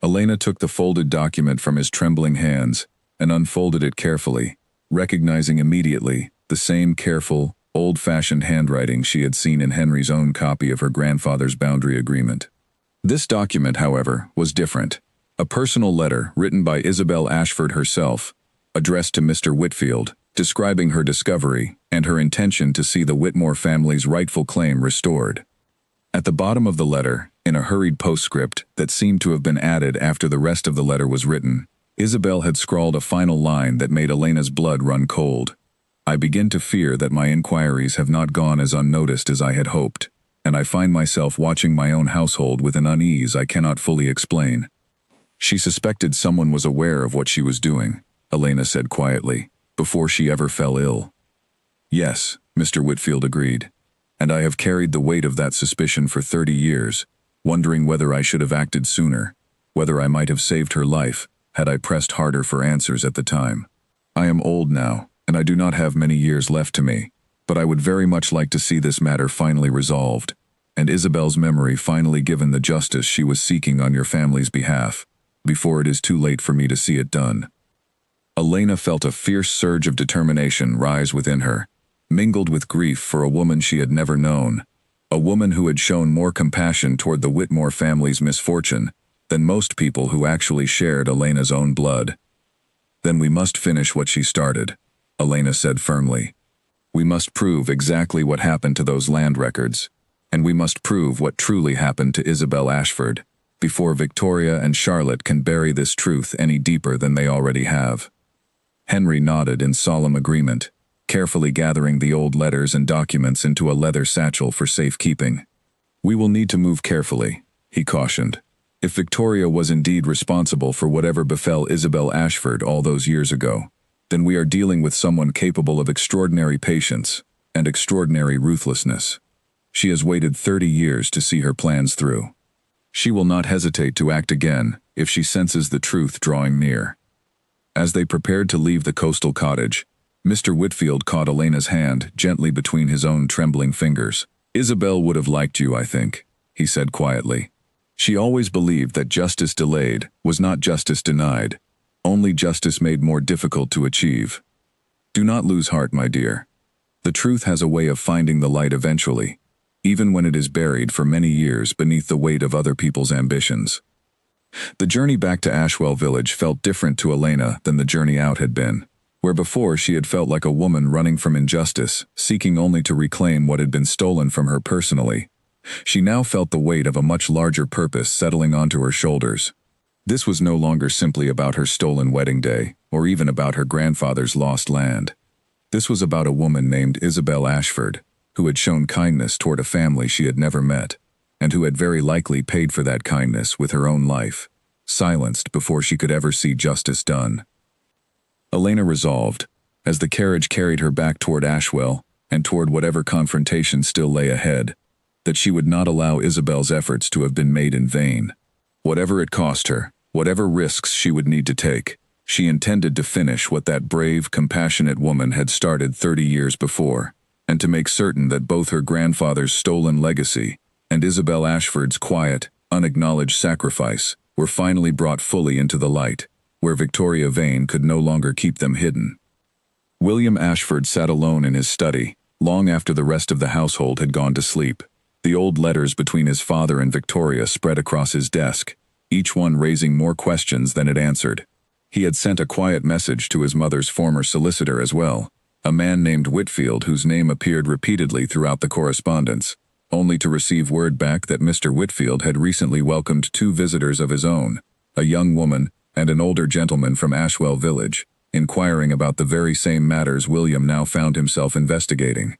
Elena took the folded document from his trembling hands and unfolded it carefully, recognizing immediately the same careful, old-fashioned handwriting she had seen in Henry's own copy of her grandfather's boundary agreement. This document, however, was different. A personal letter written by Isabel Ashford herself, addressed to Mr. Whitfield, describing her discovery and her intention to see the Whitmore family's rightful claim restored. At the bottom of the letter, in a hurried postscript that seemed to have been added after the rest of the letter was written, Isabel had scrawled a final line that made Elena's blood run cold. "I begin to fear that my inquiries have not gone as unnoticed as I had hoped, and I find myself watching my own household with an unease I cannot fully explain." She suspected someone was aware of what she was doing, Elena said quietly, before she ever fell ill. "Yes," Mr. Whitfield agreed, "and I have carried the weight of that suspicion for 30 years, wondering whether I should have acted sooner, whether I might have saved her life, had I pressed harder for answers at the time. I am old now, and I do not have many years left to me, but I would very much like to see this matter finally resolved, and Isabel's memory finally given the justice she was seeking on your family's behalf, before it is too late for me to see it done." Elena felt a fierce surge of determination rise within her, mingled with grief for a woman she had never known, a woman who had shown more compassion toward the Whitmore family's misfortune than most people who actually shared Elena's own blood. "Then we must finish what she started," Elena said firmly. "We must prove exactly what happened to those land records, and we must prove what truly happened to Isabel Ashford, before Victoria and Charlotte can bury this truth any deeper than they already have." Henry nodded in solemn agreement, carefully gathering the old letters and documents into a leather satchel for safekeeping. "We will need to move carefully," he cautioned. "If Victoria was indeed responsible for whatever befell Isabel Ashford all those years ago, then we are dealing with someone capable of extraordinary patience and extraordinary ruthlessness. She has waited 30 years to see her plans through. She will not hesitate to act again if she senses the truth drawing near." As they prepared to leave the coastal cottage, Mr. Whitfield caught Elena's hand gently between his own trembling fingers. "Isabel would have liked you, I think," he said quietly. "She always believed that justice delayed was not justice denied, only justice made more difficult to achieve. Do not lose heart, my dear. The truth has a way of finding the light eventually, even when it is buried for many years beneath the weight of other people's ambitions. The journey back to Ashwell Village felt different to Elena than the journey out had been, where before she had felt like a woman running from injustice, seeking only to reclaim what had been stolen from her personally. She now felt the weight of a much larger purpose settling onto her shoulders. This was no longer simply about her stolen wedding day, or even about her grandfather's lost land. This was about a woman named Isabel Ashford, who had shown kindness toward a family she had never met, and who had very likely paid for that kindness with her own life, silenced before she could ever see justice done. Elena resolved, as the carriage carried her back toward Ashwell, and toward whatever confrontation still lay ahead, that she would not allow Isabel's efforts to have been made in vain. Whatever it cost her, whatever risks she would need to take, she intended to finish what that brave, compassionate woman had started 30 years before, and to make certain that both her grandfather's stolen legacy and Isabel Ashford's quiet, unacknowledged sacrifice were finally brought fully into the light, where Victoria Vane could no longer keep them hidden. William Ashford sat alone in his study, long after the rest of the household had gone to sleep. The old letters between his father and Victoria spread across his desk, each one raising more questions than it answered. He had sent a quiet message to his mother's former solicitor as well, a man named Whitfield whose name appeared repeatedly throughout the correspondence, only to receive word back that Mr. Whitfield had recently welcomed 2 visitors of his own, a young woman and an older gentleman from Ashwell Village, inquiring about the very same matters William now found himself investigating.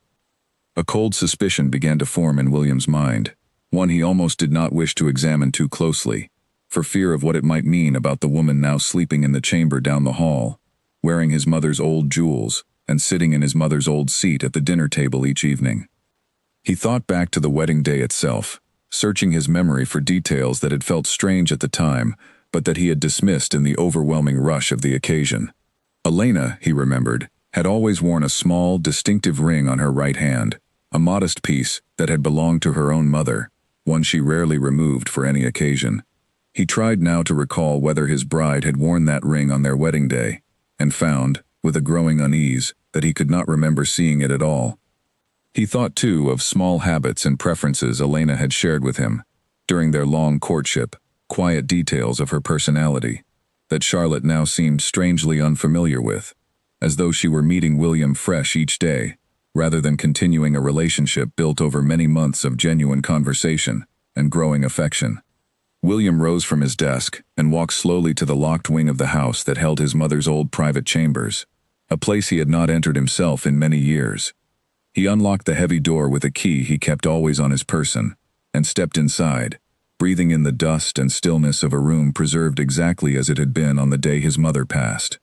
A cold suspicion began to form in William's mind, one he almost did not wish to examine too closely, for fear of what it might mean about the woman now sleeping in the chamber down the hall, wearing his mother's old jewels, and sitting in his mother's old seat at the dinner table each evening. He thought back to the wedding day itself, searching his memory for details that had felt strange at the time, but that he had dismissed in the overwhelming rush of the occasion. Elena, he remembered, had always worn a small, distinctive ring on her right hand, a modest piece that had belonged to her own mother, one she rarely removed for any occasion. He tried now to recall whether his bride had worn that ring on their wedding day, and found, with a growing unease, that he could not remember seeing it at all. He thought, too, of small habits and preferences Elena had shared with him, during their long courtship, quiet details of her personality, that Charlotte now seemed strangely unfamiliar with, as though she were meeting William fresh each day, rather than continuing a relationship built over many months of genuine conversation and growing affection. William rose from his desk and walked slowly to the locked wing of the house that held his mother's old private chambers, a place he had not entered himself in many years. He unlocked the heavy door with a key he kept always on his person, and stepped inside, breathing in the dust and stillness of a room preserved exactly as it had been on the day his mother passed.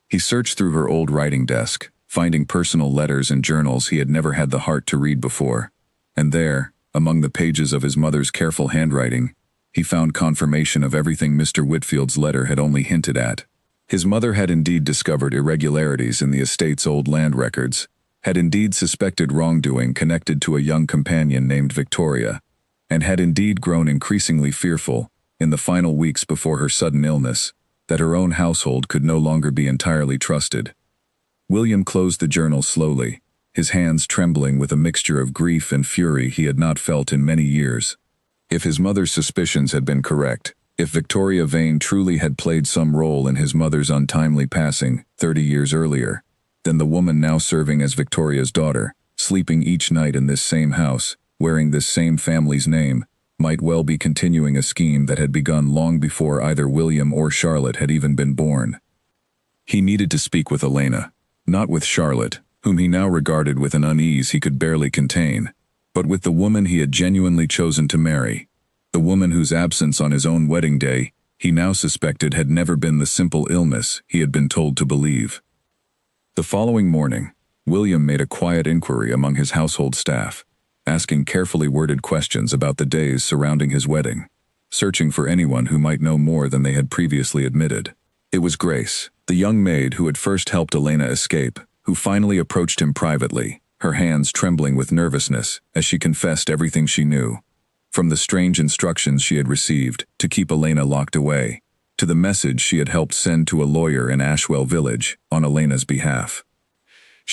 He searched through her old writing desk, finding personal letters and journals he had never had the heart to read before, and there, among the pages of his mother's careful handwriting, he found confirmation of everything Mr. Whitfield's letter had only hinted at. His mother had indeed discovered irregularities in the estate's old land records, had indeed suspected wrongdoing connected to a young companion named Victoria, and had indeed grown increasingly fearful, in the final weeks before her sudden illness, that her own household could no longer be entirely trusted. William closed the journal slowly, his hands trembling with a mixture of grief and fury he had not felt in many years. If his mother's suspicions had been correct, if Victoria Vane truly had played some role in his mother's untimely passing 30 years earlier, then the woman now serving as Victoria's daughter, sleeping each night in this same house, wearing this same family's name, might well be continuing a scheme that had begun long before either William or Charlotte had even been born. He needed to speak with Elena, not with Charlotte, whom he now regarded with an unease he could barely contain, but with the woman he had genuinely chosen to marry, the woman whose absence on his own wedding day he now suspected had never been the simple illness he had been told to believe. The following morning, William made a quiet inquiry among his household staff, asking carefully worded questions about the days surrounding his wedding, searching for anyone who might know more than they had previously admitted. It was Grace, the young maid who had first helped Elena escape, who finally approached him privately, her hands trembling with nervousness as she confessed everything she knew, from the strange instructions she had received to keep Elena locked away, to the message she had helped send to a lawyer in Ashwell Village on Elena's behalf.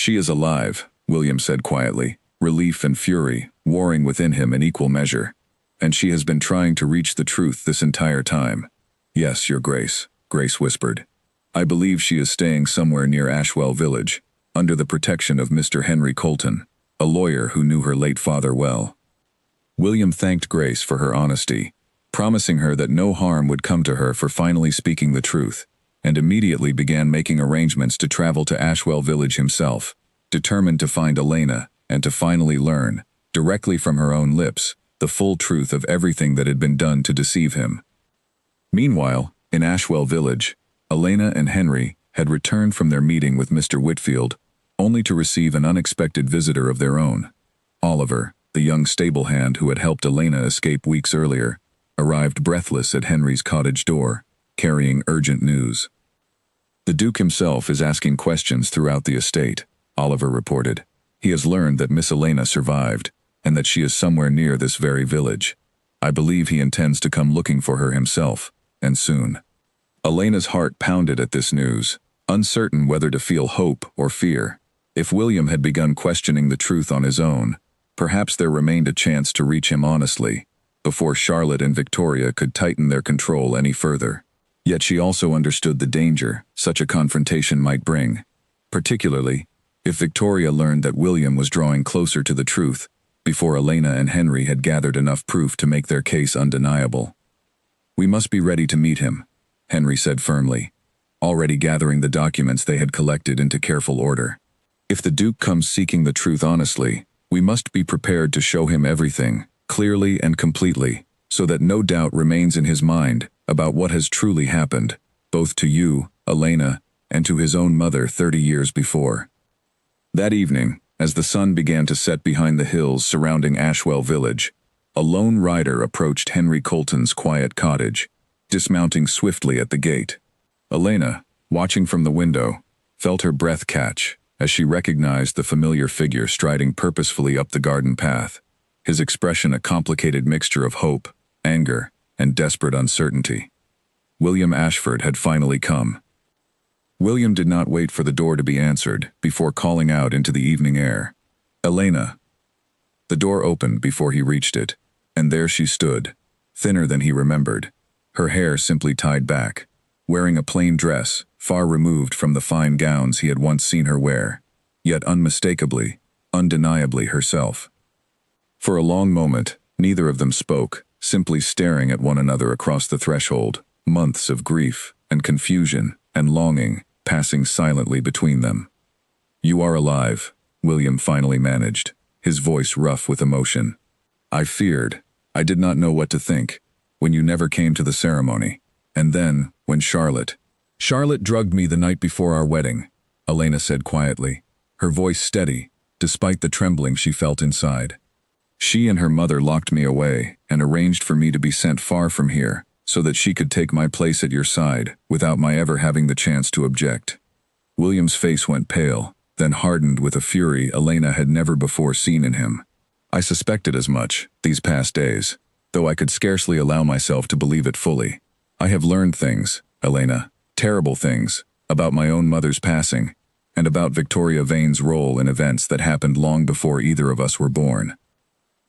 She is alive, William said quietly, relief and fury warring within him in equal measure. And she has been trying to reach the truth this entire time. Yes, Your Grace, Grace whispered. I believe she is staying somewhere near Ashwell Village, under the protection of Mr. Henry Colton, a lawyer who knew her late father well. William thanked Grace for her honesty, promising her that no harm would come to her for finally speaking the truth, and immediately began making arrangements to travel to Ashwell Village himself, determined to find Elena and to finally learn, directly from her own lips, the full truth of everything that had been done to deceive him. Meanwhile, in Ashwell Village, Elena and Henry had returned from their meeting with Mr. Whitfield, only to receive an unexpected visitor of their own. Oliver, the young stable hand who had helped Elena escape weeks earlier, arrived breathless at Henry's cottage door, carrying urgent news. The Duke himself is asking questions throughout the estate, Oliver reported. He has learned that Miss Elena survived, and that she is somewhere near this very village. I believe he intends to come looking for her himself, and soon. Elena's heart pounded at this news, uncertain whether to feel hope or fear. If William had begun questioning the truth on his own, perhaps there remained a chance to reach him honestly, before Charlotte and Victoria could tighten their control any further. Yet she also understood the danger such a confrontation might bring, particularly if Victoria learned that William was drawing closer to the truth before Elena and Henry had gathered enough proof to make their case undeniable. We must be ready to meet him, Henry said firmly, already gathering the documents they had collected into careful order. If the Duke comes seeking the truth honestly, we must be prepared to show him everything, clearly and completely, so that no doubt remains in his mind about what has truly happened, both to you, Elena, and to his own mother 30 years before. That evening, as the sun began to set behind the hills surrounding Ashwell Village, a lone rider approached Henry Colton's quiet cottage, dismounting swiftly at the gate. Elena, watching from the window, felt her breath catch as she recognized the familiar figure striding purposefully up the garden path, his expression a complicated mixture of hope, anger, and desperate uncertainty. William Ashford had finally come. William did not wait for the door to be answered before calling out into the evening air, "Elena." The door opened before he reached it, and there she stood, thinner than he remembered, her hair simply tied back, wearing a plain dress, far removed from the fine gowns he had once seen her wear, yet unmistakably, undeniably herself. For a long moment, neither of them spoke, simply staring at one another across the threshold, months of grief and confusion and longing passing silently between them. "You are alive," William finally managed, his voice rough with emotion. "I feared, I did not know what to think, when you never came to the ceremony. And then, when Charlotte drugged me the night before our wedding," Elena said quietly, her voice steady, despite the trembling she felt inside. "She and her mother locked me away and arranged for me to be sent far from here, so that she could take my place at your side without my ever having the chance to object." William's face went pale, then hardened with a fury Elena had never before seen in him. "I suspected as much, these past days, though I could scarcely allow myself to believe it fully. I have learned things, Elena, terrible things, about my own mother's passing, and about Victoria Vane's role in events that happened long before either of us were born."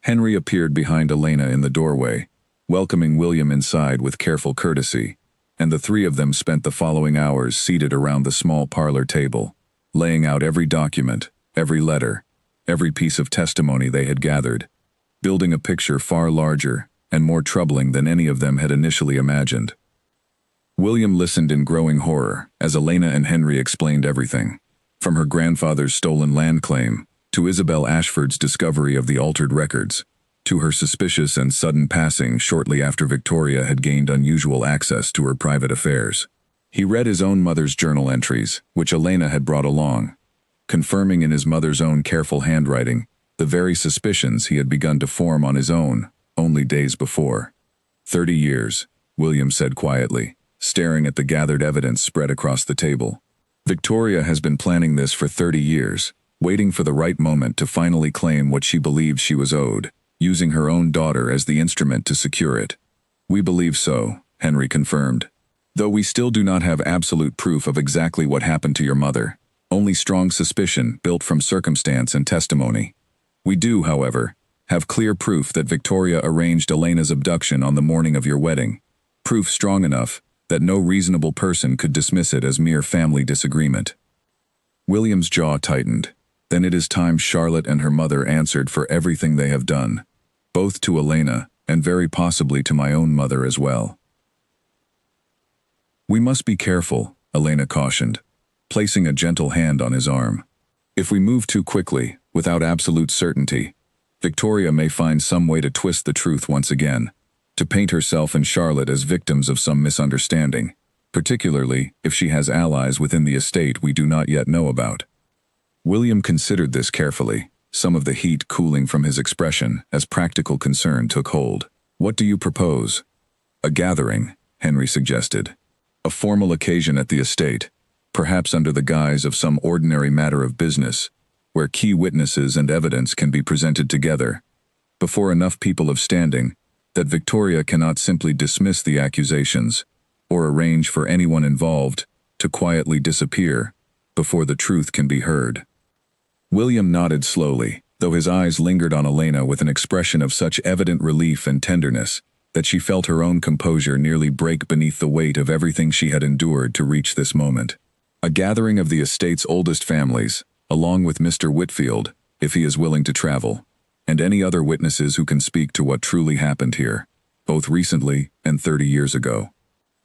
Henry appeared behind Elena in the doorway, welcoming William inside with careful courtesy, and the three of them spent the following hours seated around the small parlor table, laying out every document, every letter, every piece of testimony they had gathered, building a picture far larger and more troubling than any of them had initially imagined. William listened in growing horror as Elena and Henry explained everything, from her grandfather's stolen land claim, to Isabel Ashford's discovery of the altered records, to her suspicious and sudden passing shortly after Victoria had gained unusual access to her private affairs. He read his own mother's journal entries, which Elena had brought along, confirming in his mother's own careful handwriting the very suspicions he had begun to form on his own, only days before. 30 years, William said quietly, staring at the gathered evidence spread across the table. Victoria has been planning this for 30 years, waiting for the right moment to finally claim what she believed she was owed, using her own daughter as the instrument to secure it. "We believe so," Henry confirmed, "though we still do not have absolute proof of exactly what happened to your mother. only strong suspicion built from circumstance and testimony. We do, however, have clear proof that Victoria arranged Elena's abduction on the morning of your wedding, proof strong enough that no reasonable person could dismiss it as mere family disagreement." William's jaw tightened. Then it is time Charlotte and her mother answered for everything they have done, both to Elena and very possibly to my own mother as well. "We must be careful," Elena cautioned, placing a gentle hand on his arm. "If we move too quickly, without absolute certainty, Victoria may find some way to twist the truth once again, to paint herself and Charlotte as victims of some misunderstanding, particularly if she has allies within the estate we do not yet know about." William considered this carefully, some of the heat cooling from his expression as practical concern took hold. "What do you propose?" "A gathering," Henry suggested. "A formal occasion at the estate, perhaps under the guise of some ordinary matter of business, where key witnesses and evidence can be presented together, before enough people of standing, that Victoria cannot simply dismiss the accusations, or arrange for anyone involved to quietly disappear before the truth can be heard." William nodded slowly, though his eyes lingered on Elena with an expression of such evident relief and tenderness that she felt her own composure nearly break beneath the weight of everything she had endured to reach this moment. "A gathering of the estate's oldest families, along with Mr. Whitfield, if he is willing to travel, and any other witnesses who can speak to what truly happened here, both recently and 30 years ago."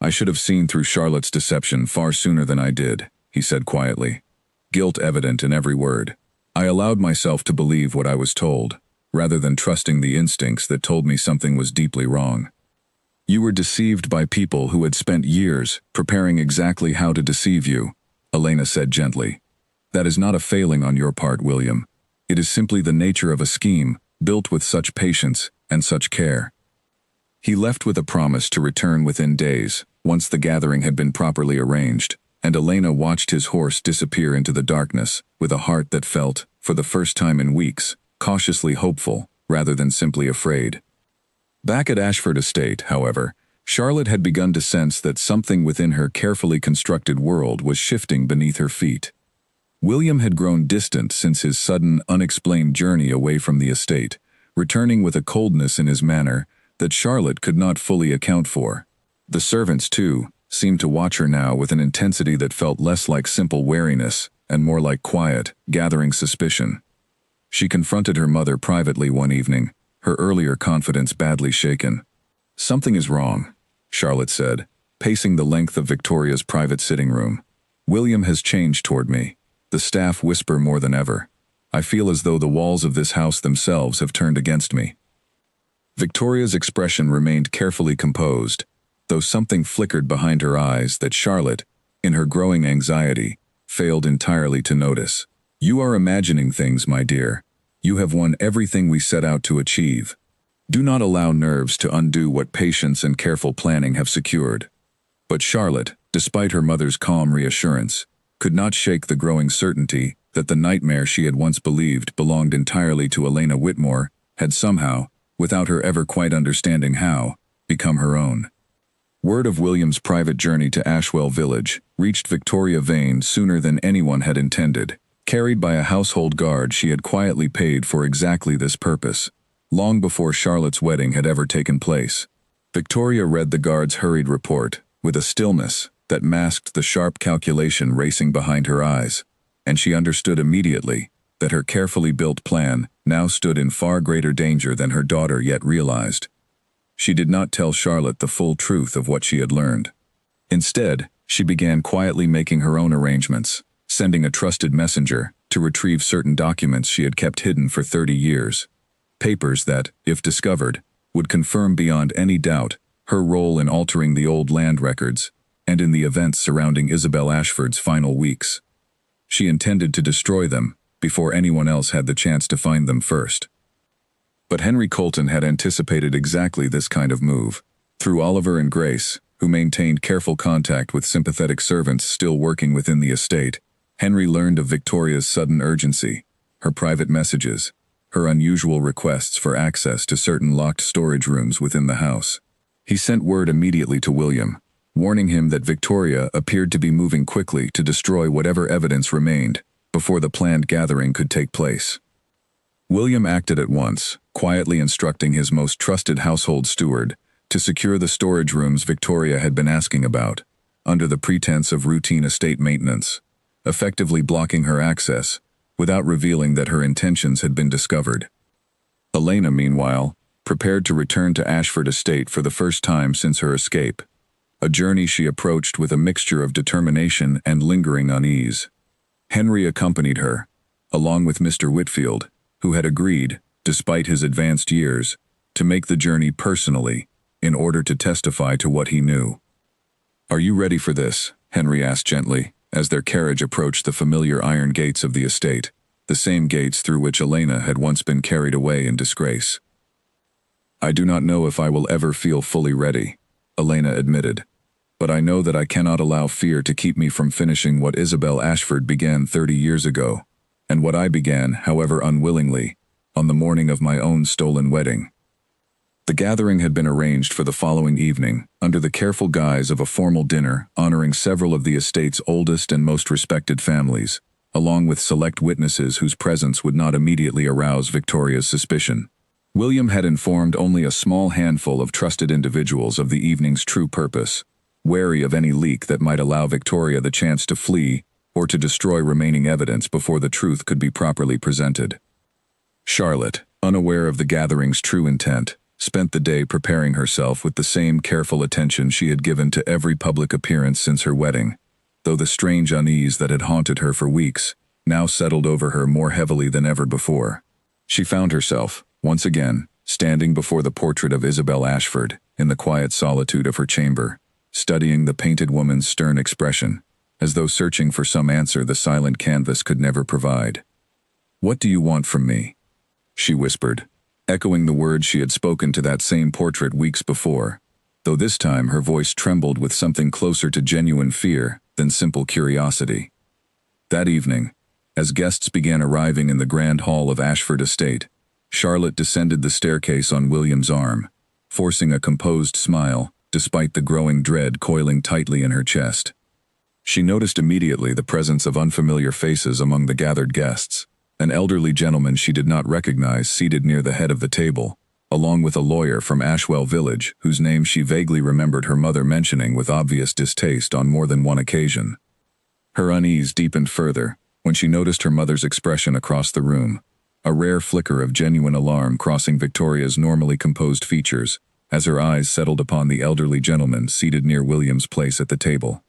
"I should have seen through Charlotte's deception far sooner than I did," he said quietly, guilt evident in every word. "I allowed myself to believe what I was told, rather than trusting the instincts that told me something was deeply wrong." "You were deceived by people who had spent years preparing exactly how to deceive you," Elena said gently. "That is not a failing on your part, William. It is simply the nature of a scheme built with such patience and such care." He left with a promise to return within days, once the gathering had been properly arranged, and Elena watched his horse disappear into the darkness with a heart that felt, for the first time in weeks, cautiously hopeful rather than simply afraid. Back at Ashford Estate, however, Charlotte had begun to sense that something within her carefully constructed world was shifting beneath her feet. William had grown distant since his sudden, unexplained journey away from the estate, returning with a coldness in his manner that Charlotte could not fully account for. The servants, too, seemed to watch her now with an intensity that felt less like simple wariness and more like quiet, gathering suspicion. She confronted her mother privately one evening, her earlier confidence badly shaken. "Something is wrong," Charlotte said, pacing the length of Victoria's private sitting room. "William has changed toward me. The staff whisper more than ever. I feel as though the walls of this house themselves have turned against me." Victoria's expression remained carefully composed, though something flickered behind her eyes that Charlotte, in her growing anxiety, failed entirely to notice. "You are imagining things, my dear. You have won everything we set out to achieve. Do not allow nerves to undo what patience and careful planning have secured." But Charlotte, despite her mother's calm reassurance, could not shake the growing certainty that the nightmare she had once believed belonged entirely to Elena Whitmore had somehow, without her ever quite understanding how, become her own. Word of William's private journey to Ashwell Village reached Victoria Vane sooner than anyone had intended, carried by a household guard she had quietly paid for exactly this purpose, long before Charlotte's wedding had ever taken place. Victoria read the guard's hurried report with a stillness that masked the sharp calculation racing behind her eyes, and she understood immediately that her carefully built plan now stood in far greater danger than her daughter yet realized. She did not tell Charlotte the full truth of what she had learned. Instead, she began quietly making her own arrangements, sending a trusted messenger to retrieve certain documents she had kept hidden for 30 years. Papers that, if discovered, would confirm beyond any doubt her role in altering the old land records and in the events surrounding Isabel Ashford's final weeks. She intended to destroy them before anyone else had the chance to find them first. But Henry Colton had anticipated exactly this kind of move. Through Oliver and Grace, who maintained careful contact with sympathetic servants still working within the estate, Henry learned of Victoria's sudden urgency, her private messages, her unusual requests for access to certain locked storage rooms within the house. He sent word immediately to William, warning him that Victoria appeared to be moving quickly to destroy whatever evidence remained before the planned gathering could take place. William acted at once, quietly instructing his most trusted household steward to secure the storage rooms Victoria had been asking about, under the pretense of routine estate maintenance, effectively blocking her access without revealing that her intentions had been discovered. Elena, meanwhile, prepared to return to Ashford Estate for the first time since her escape, a journey she approached with a mixture of determination and lingering unease. Henry accompanied her, along with Mr. Whitfield, who had agreed, despite his advanced years, to make the journey personally in order to testify to what he knew. "Are you ready for this?" Henry asked gently, as their carriage approached the familiar iron gates of the estate, the same gates through which Elena had once been carried away in disgrace. "I do not know if I will ever feel fully ready," Elena admitted, "but I know that I cannot allow fear to keep me from finishing what Isabel Ashford began 30 years ago, and what I began, however unwillingly, on the morning of my own stolen wedding." The gathering had been arranged for the following evening, under the careful guise of a formal dinner honoring several of the estate's oldest and most respected families, along with select witnesses whose presence would not immediately arouse Victoria's suspicion. William had informed only a small handful of trusted individuals of the evening's true purpose, wary of any leak that might allow Victoria the chance to flee or to destroy remaining evidence before the truth could be properly presented. Charlotte, unaware of the gathering's true intent, spent the day preparing herself with the same careful attention she had given to every public appearance since her wedding, though the strange unease that had haunted her for weeks now settled over her more heavily than ever before. She found herself, once again, standing before the portrait of Isabel Ashford in the quiet solitude of her chamber, studying the painted woman's stern expression, as though searching for some answer the silent canvas could never provide. "What do you want from me?" she whispered, echoing the words she had spoken to that same portrait weeks before, though this time her voice trembled with something closer to genuine fear than simple curiosity. That evening, as guests began arriving in the grand hall of Ashford Estate, Charlotte descended the staircase on William's arm, forcing a composed smile despite the growing dread coiling tightly in her chest. She noticed immediately the presence of unfamiliar faces among the gathered guests. An elderly gentleman she did not recognize seated near the head of the table, along with a lawyer from Ashwell Village whose name she vaguely remembered her mother mentioning with obvious distaste on more than one occasion. Her unease deepened further when she noticed her mother's expression across the room, a rare flicker of genuine alarm crossing Victoria's normally composed features as her eyes settled upon the elderly gentleman seated near William's place at the table.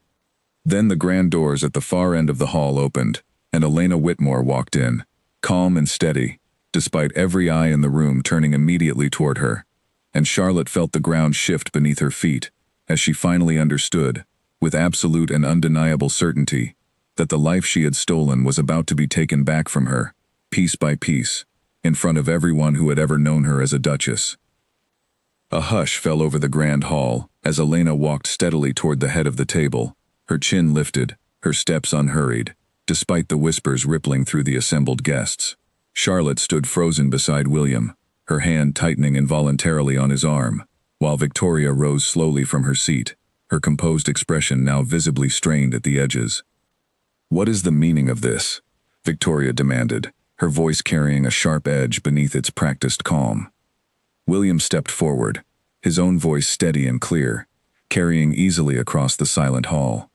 Then the grand doors at the far end of the hall opened, and Elena Whitmore walked in, calm and steady, despite every eye in the room turning immediately toward her, and Charlotte felt the ground shift beneath her feet as she finally understood, with absolute and undeniable certainty, that the life she had stolen was about to be taken back from her, piece by piece, in front of everyone who had ever known her as a duchess. A hush fell over the grand hall as Elena walked steadily toward the head of the table, her chin lifted, her steps unhurried, despite the whispers rippling through the assembled guests. Charlotte stood frozen beside William, her hand tightening involuntarily on his arm, while Victoria rose slowly from her seat, her composed expression now visibly strained at the edges. "What is the meaning of this?" Victoria demanded, her voice carrying a sharp edge beneath its practiced calm. William stepped forward, his own voice steady and clear, carrying easily across the silent hall.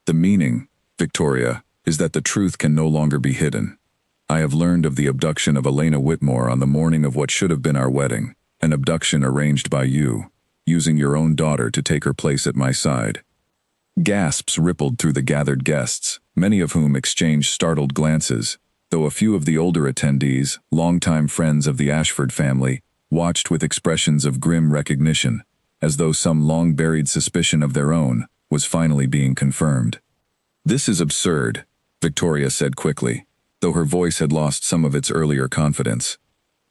"The meaning, Victoria, is that the truth can no longer be hidden. I have learned of the abduction of Elena Whitmore on the morning of what should have been our wedding, an abduction arranged by you, using your own daughter to take her place at my side." Gasps rippled through the gathered guests, many of whom exchanged startled glances, though a few of the older attendees, longtime friends of the Ashford family, watched with expressions of grim recognition, as though some long-buried suspicion of their own was finally being confirmed. "This is absurd," Victoria said quickly, though her voice had lost some of its earlier confidence.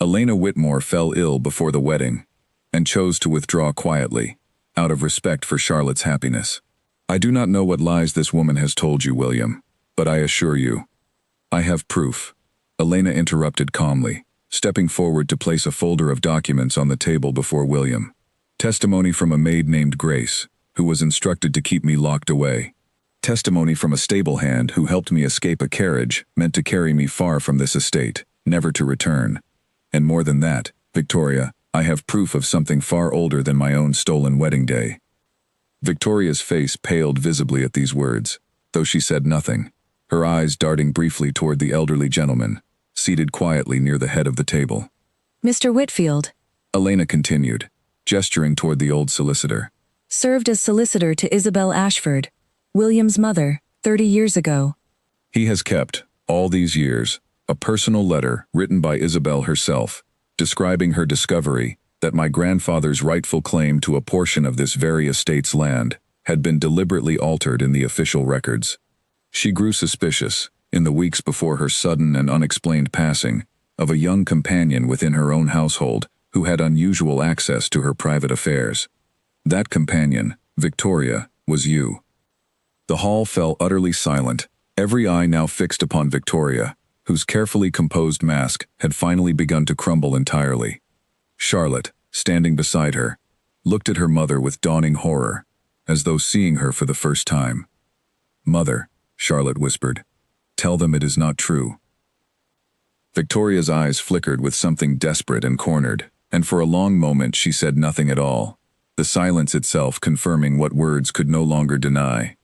"Elena Whitmore fell ill before the wedding, and chose to withdraw quietly, out of respect for Charlotte's happiness. I do not know what lies this woman has told you, William, but I assure you, I have proof," Elena interrupted calmly, stepping forward to place a folder of documents on the table before William. "Testimony from a maid named Grace, who was instructed to keep me locked away. Testimony from a stable hand who helped me escape a carriage meant to carry me far from this estate, never to return. And more than that, Victoria, I have proof of something far older than my own stolen wedding day. Victoria's face paled visibly at these words, though she said nothing, her eyes darting briefly toward the elderly gentleman, seated quietly near the head of the table. Mr. Whitfield, Elena continued, gesturing toward the old solicitor. served as solicitor to Isabel Ashford, William's mother, 30 years ago. He has kept, all these years, a personal letter written by Isabel herself, describing her discovery that my grandfather's rightful claim to a portion of this very estate's land had been deliberately altered in the official records. She grew suspicious, in the weeks before her sudden and unexplained passing, of a young companion within her own household who had unusual access to her private affairs. That companion, Victoria, was you. The hall fell utterly silent, every eye now fixed upon Victoria, whose carefully composed mask had finally begun to crumble entirely. Charlotte, standing beside her, looked at her mother with dawning horror, as though seeing her for the first time. "Mother," Charlotte whispered, "tell them it is not true." Victoria's eyes flickered with something desperate and cornered, and for a long moment she said nothing at all, the silence itself confirming what words could no longer deny.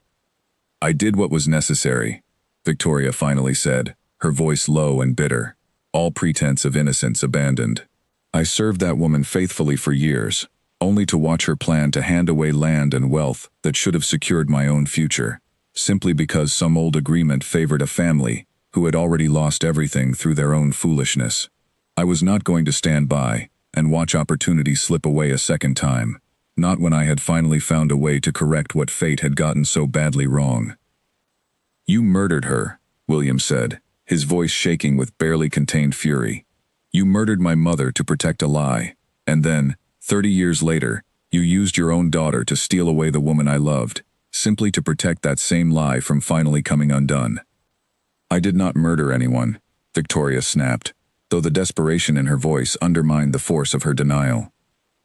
"I did what was necessary," Victoria finally said, her voice low and bitter, all pretense of innocence abandoned. "I served that woman faithfully for years, only to watch her plan to hand away land and wealth that should have secured my own future, simply because some old agreement favored a family who had already lost everything through their own foolishness. I was not going to stand by and watch opportunity slip away a second time, not when I had finally found a way to correct what fate had gotten so badly wrong." "You murdered her," William said, his voice shaking with barely contained fury. "You murdered my mother to protect a lie, and then, 30 years later, you used your own daughter to steal away the woman I loved, simply to protect that same lie from finally coming undone." "I did not murder anyone," Victoria snapped, though the desperation in her voice undermined the force of her denial.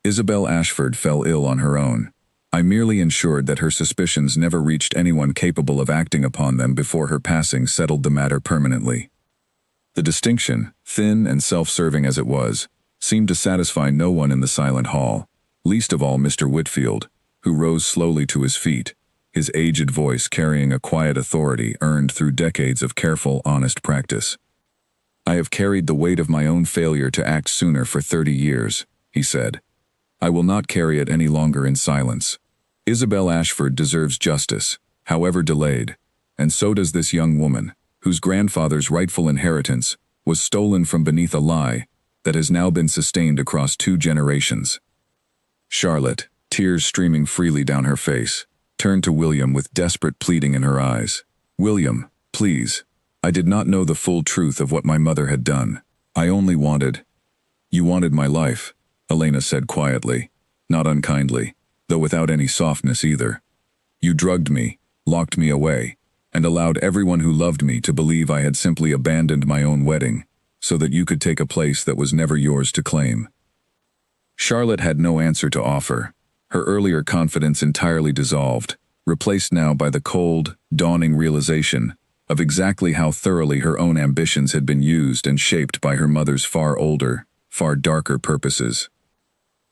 "Isabel Ashford fell ill on her own. I merely ensured that her suspicions never reached anyone capable of acting upon them before her passing settled the matter permanently." The distinction, thin and self-serving as it was, seemed to satisfy no one in the silent hall, least of all Mr. Whitfield, who rose slowly to his feet, his aged voice carrying a quiet authority earned through decades of careful, honest practice. "I have carried the weight of my own failure to act sooner for 30 years, he said. "I will not carry it any longer in silence. Isabel Ashford deserves justice, however delayed, and so does this young woman, whose grandfather's rightful inheritance was stolen from beneath a lie that has now been sustained across 2 generations." Charlotte, tears streaming freely down her face, turned to William with desperate pleading in her eyes. "William, please. I did not know the full truth of what my mother had done. I only wanted—" "You wanted my life," Elena said quietly, not unkindly, though without any softness either. "You drugged me, locked me away, and allowed everyone who loved me to believe I had simply abandoned my own wedding, so that you could take a place that was never yours to claim." Charlotte had no answer to offer, her earlier confidence entirely dissolved, replaced now by the cold, dawning realization of exactly how thoroughly her own ambitions had been used and shaped by her mother's far older, far darker purposes.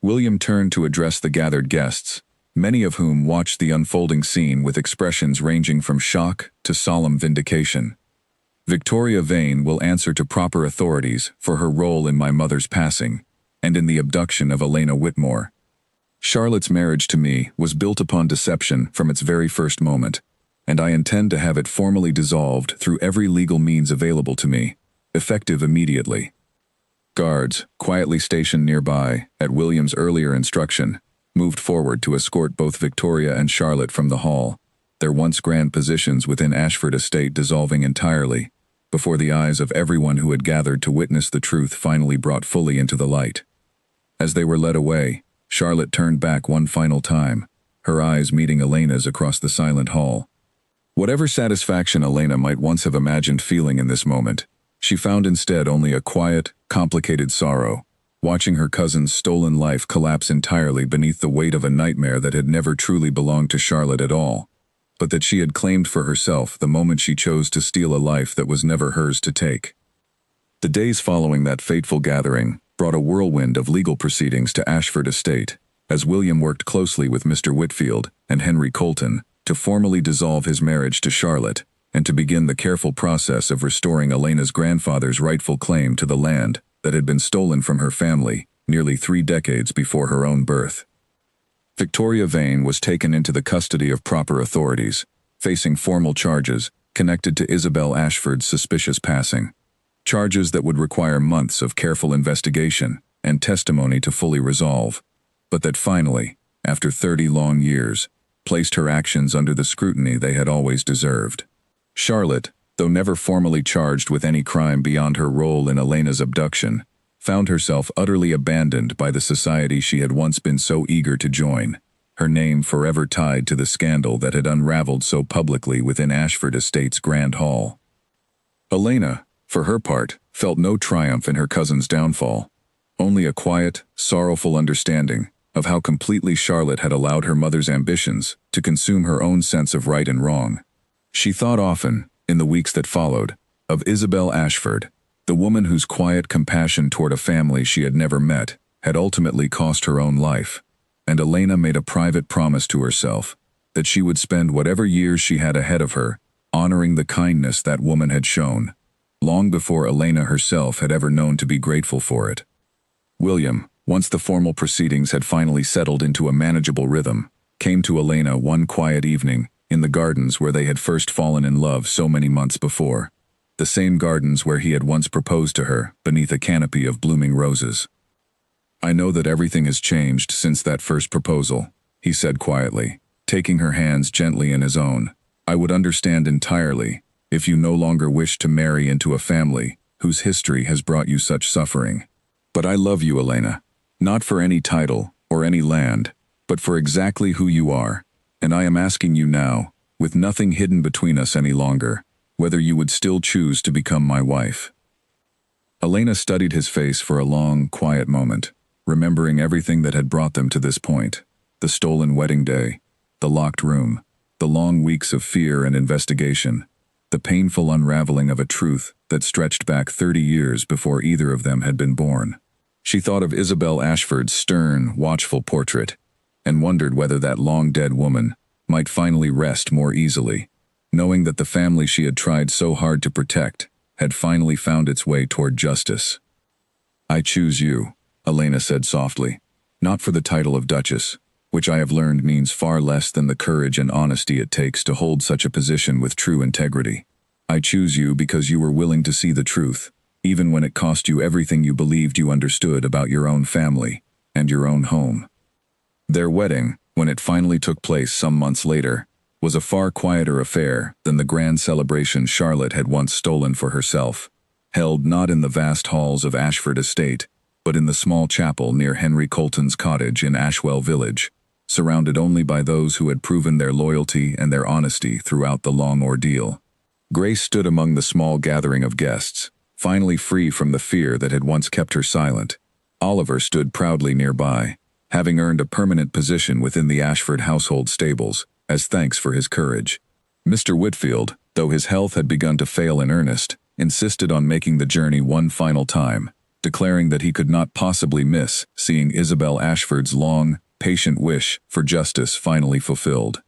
William turned to address the gathered guests, many of whom watched the unfolding scene with expressions ranging from shock to solemn vindication. "Victoria Vane will answer to proper authorities for her role in my mother's passing, and in the abduction of Elena Whitmore. Charlotte's marriage to me was built upon deception from its very first moment, and I intend to have it formally dissolved through every legal means available to me, effective immediately." Guards, quietly stationed nearby, at William's earlier instruction, moved forward to escort both Victoria and Charlotte from the hall, their once grand positions within Ashford Estate dissolving entirely, before the eyes of everyone who had gathered to witness the truth finally brought fully into the light. As they were led away, Charlotte turned back one final time, her eyes meeting Elena's across the silent hall. Whatever satisfaction Elena might once have imagined feeling in this moment, she found instead only a quiet, complicated sorrow, watching her cousin's stolen life collapse entirely beneath the weight of a nightmare that had never truly belonged to Charlotte at all, but that she had claimed for herself the moment she chose to steal a life that was never hers to take. The days following that fateful gathering brought a whirlwind of legal proceedings to Ashford Estate, as William worked closely with Mr. Whitfield and Henry Colton to formally dissolve his marriage to Charlotte and to begin the careful process of restoring Elena's grandfather's rightful claim to the land that had been stolen from her family nearly 3 decades before her own birth. Victoria Vane was taken into the custody of proper authorities, facing formal charges connected to Isabel Ashford's suspicious passing. Charges that would require months of careful investigation and testimony to fully resolve, but that finally, after 30 long years, placed her actions under the scrutiny they had always deserved. Charlotte, though never formally charged with any crime beyond her role in Elena's abduction, found herself utterly abandoned by the society she had once been so eager to join, her name forever tied to the scandal that had unraveled so publicly within Ashford Estate's Grand Hall. Elena, for her part, felt no triumph in her cousin's downfall, only a quiet, sorrowful understanding of how completely Charlotte had allowed her mother's ambitions to consume her own sense of right and wrong. She thought often, in the weeks that followed, of Isabel Ashford, the woman whose quiet compassion toward a family she had never met had ultimately cost her own life, and Elena made a private promise to herself that she would spend whatever years she had ahead of her honoring the kindness that woman had shown, long before Elena herself had ever known to be grateful for it. William, once the formal proceedings had finally settled into a manageable rhythm, came to Elena one quiet evening in the gardens where they had first fallen in love so many months before, the same gardens where he had once proposed to her beneath a canopy of blooming roses. "I know that everything has changed since that first proposal," he said quietly, taking her hands gently in his own. "I would understand entirely if you no longer wish to marry into a family whose history has brought you such suffering. But I love you, Elena, not for any title or any land, but for exactly who you are, and I am asking you now, with nothing hidden between us any longer, whether you would still choose to become my wife." Elena studied his face for a long, quiet moment, remembering everything that had brought them to this point: the stolen wedding day, the locked room, the long weeks of fear and investigation, the painful unraveling of a truth that stretched back 30 years before either of them had been born. She thought of Isabel Ashford's stern, watchful portrait, and wondered whether that long-dead woman might finally rest more easily, knowing that the family she had tried so hard to protect had finally found its way toward justice. "I choose you," Elena said softly, "not for the title of Duchess, which I have learned means far less than the courage and honesty it takes to hold such a position with true integrity. I choose you because you were willing to see the truth, even when it cost you everything you believed you understood about your own family and your own home." Their wedding, when it finally took place some months later, was a far quieter affair than the grand celebration Charlotte had once stolen for herself, held not in the vast halls of Ashford Estate, but in the small chapel near Henry Colton's cottage in Ashwell Village, surrounded only by those who had proven their loyalty and their honesty throughout the long ordeal. Grace stood among the small gathering of guests, finally free from the fear that had once kept her silent. Oliver stood proudly nearby, having earned a permanent position within the Ashford household stables, as thanks for his courage. Mr. Whitfield, though his health had begun to fail in earnest, insisted on making the journey one final time, declaring that he could not possibly miss seeing Isabel Ashford's long, patient wish for justice finally fulfilled.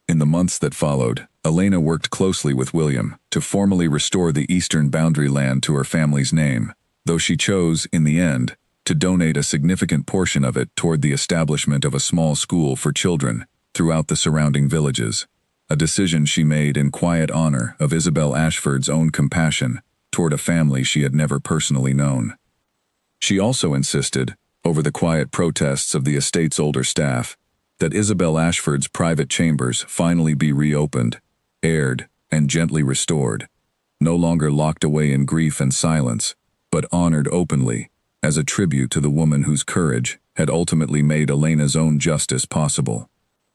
In the months that followed, Elena worked closely with William to formally restore the eastern boundary land to her family's name, though she chose, in the end, to donate a significant portion of it toward the establishment of a small school for children throughout the surrounding villages, a decision she made in quiet honor of Isabel Ashford's own compassion toward a family she had never personally known. She also insisted, over the quiet protests of the estate's older staff, that Isabel Ashford's private chambers finally be reopened, aired, and gently restored, no longer locked away in grief and silence, but honored openly, as a tribute to the woman whose courage had ultimately made Elena's own justice possible.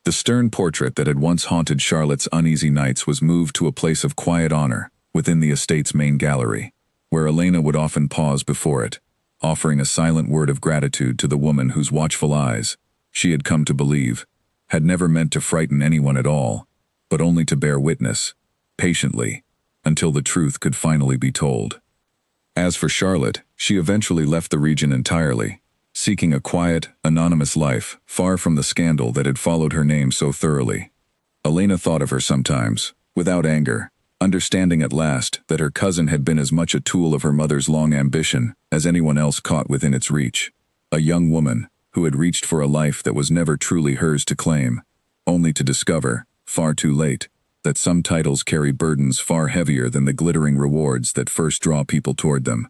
The stern portrait that had once haunted Charlotte's uneasy nights was moved to a place of quiet honor within the estate's main gallery, where Elena would often pause before it, offering a silent word of gratitude to the woman whose watchful eyes, she had come to believe, had never meant to frighten anyone at all, but only to bear witness, patiently, until the truth could finally be told. As for Charlotte, she eventually left the region entirely, seeking a quiet, anonymous life, far from the scandal that had followed her name so thoroughly. Elena thought of her sometimes, without anger, understanding at last that her cousin had been as much a tool of her mother's long ambition as anyone else caught within its reach. A young woman who had reached for a life that was never truly hers to claim, only to discover, far too late, that some titles carry burdens far heavier than the glittering rewards that first draw people toward them.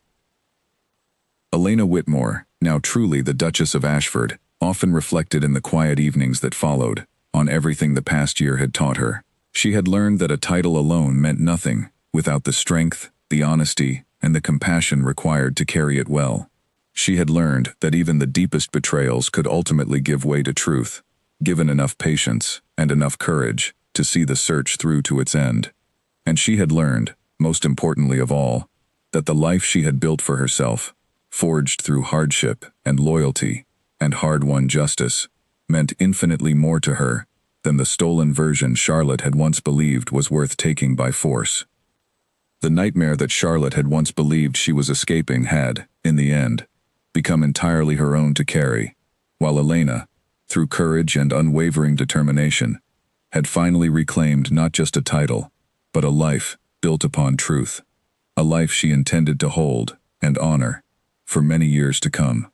Elena Whitmore, now truly the Duchess of Ashford, often reflected in the quiet evenings that followed, on everything the past year had taught her. She had learned that a title alone meant nothing without the strength, the honesty, and the compassion required to carry it well. She had learned that even the deepest betrayals could ultimately give way to truth, given enough patience and enough courage to see the search through to its end. And she had learned, most importantly of all, that the life she had built for herself, forged through hardship and loyalty and hard-won justice, meant infinitely more to her than the stolen version Charlotte had once believed was worth taking by force. The nightmare that Charlotte had once believed she was escaping had, in the end, become entirely her own to carry, while Elena, through courage and unwavering determination, had finally reclaimed not just a title, but a life built upon truth, a life she intended to hold and honor for many years to come.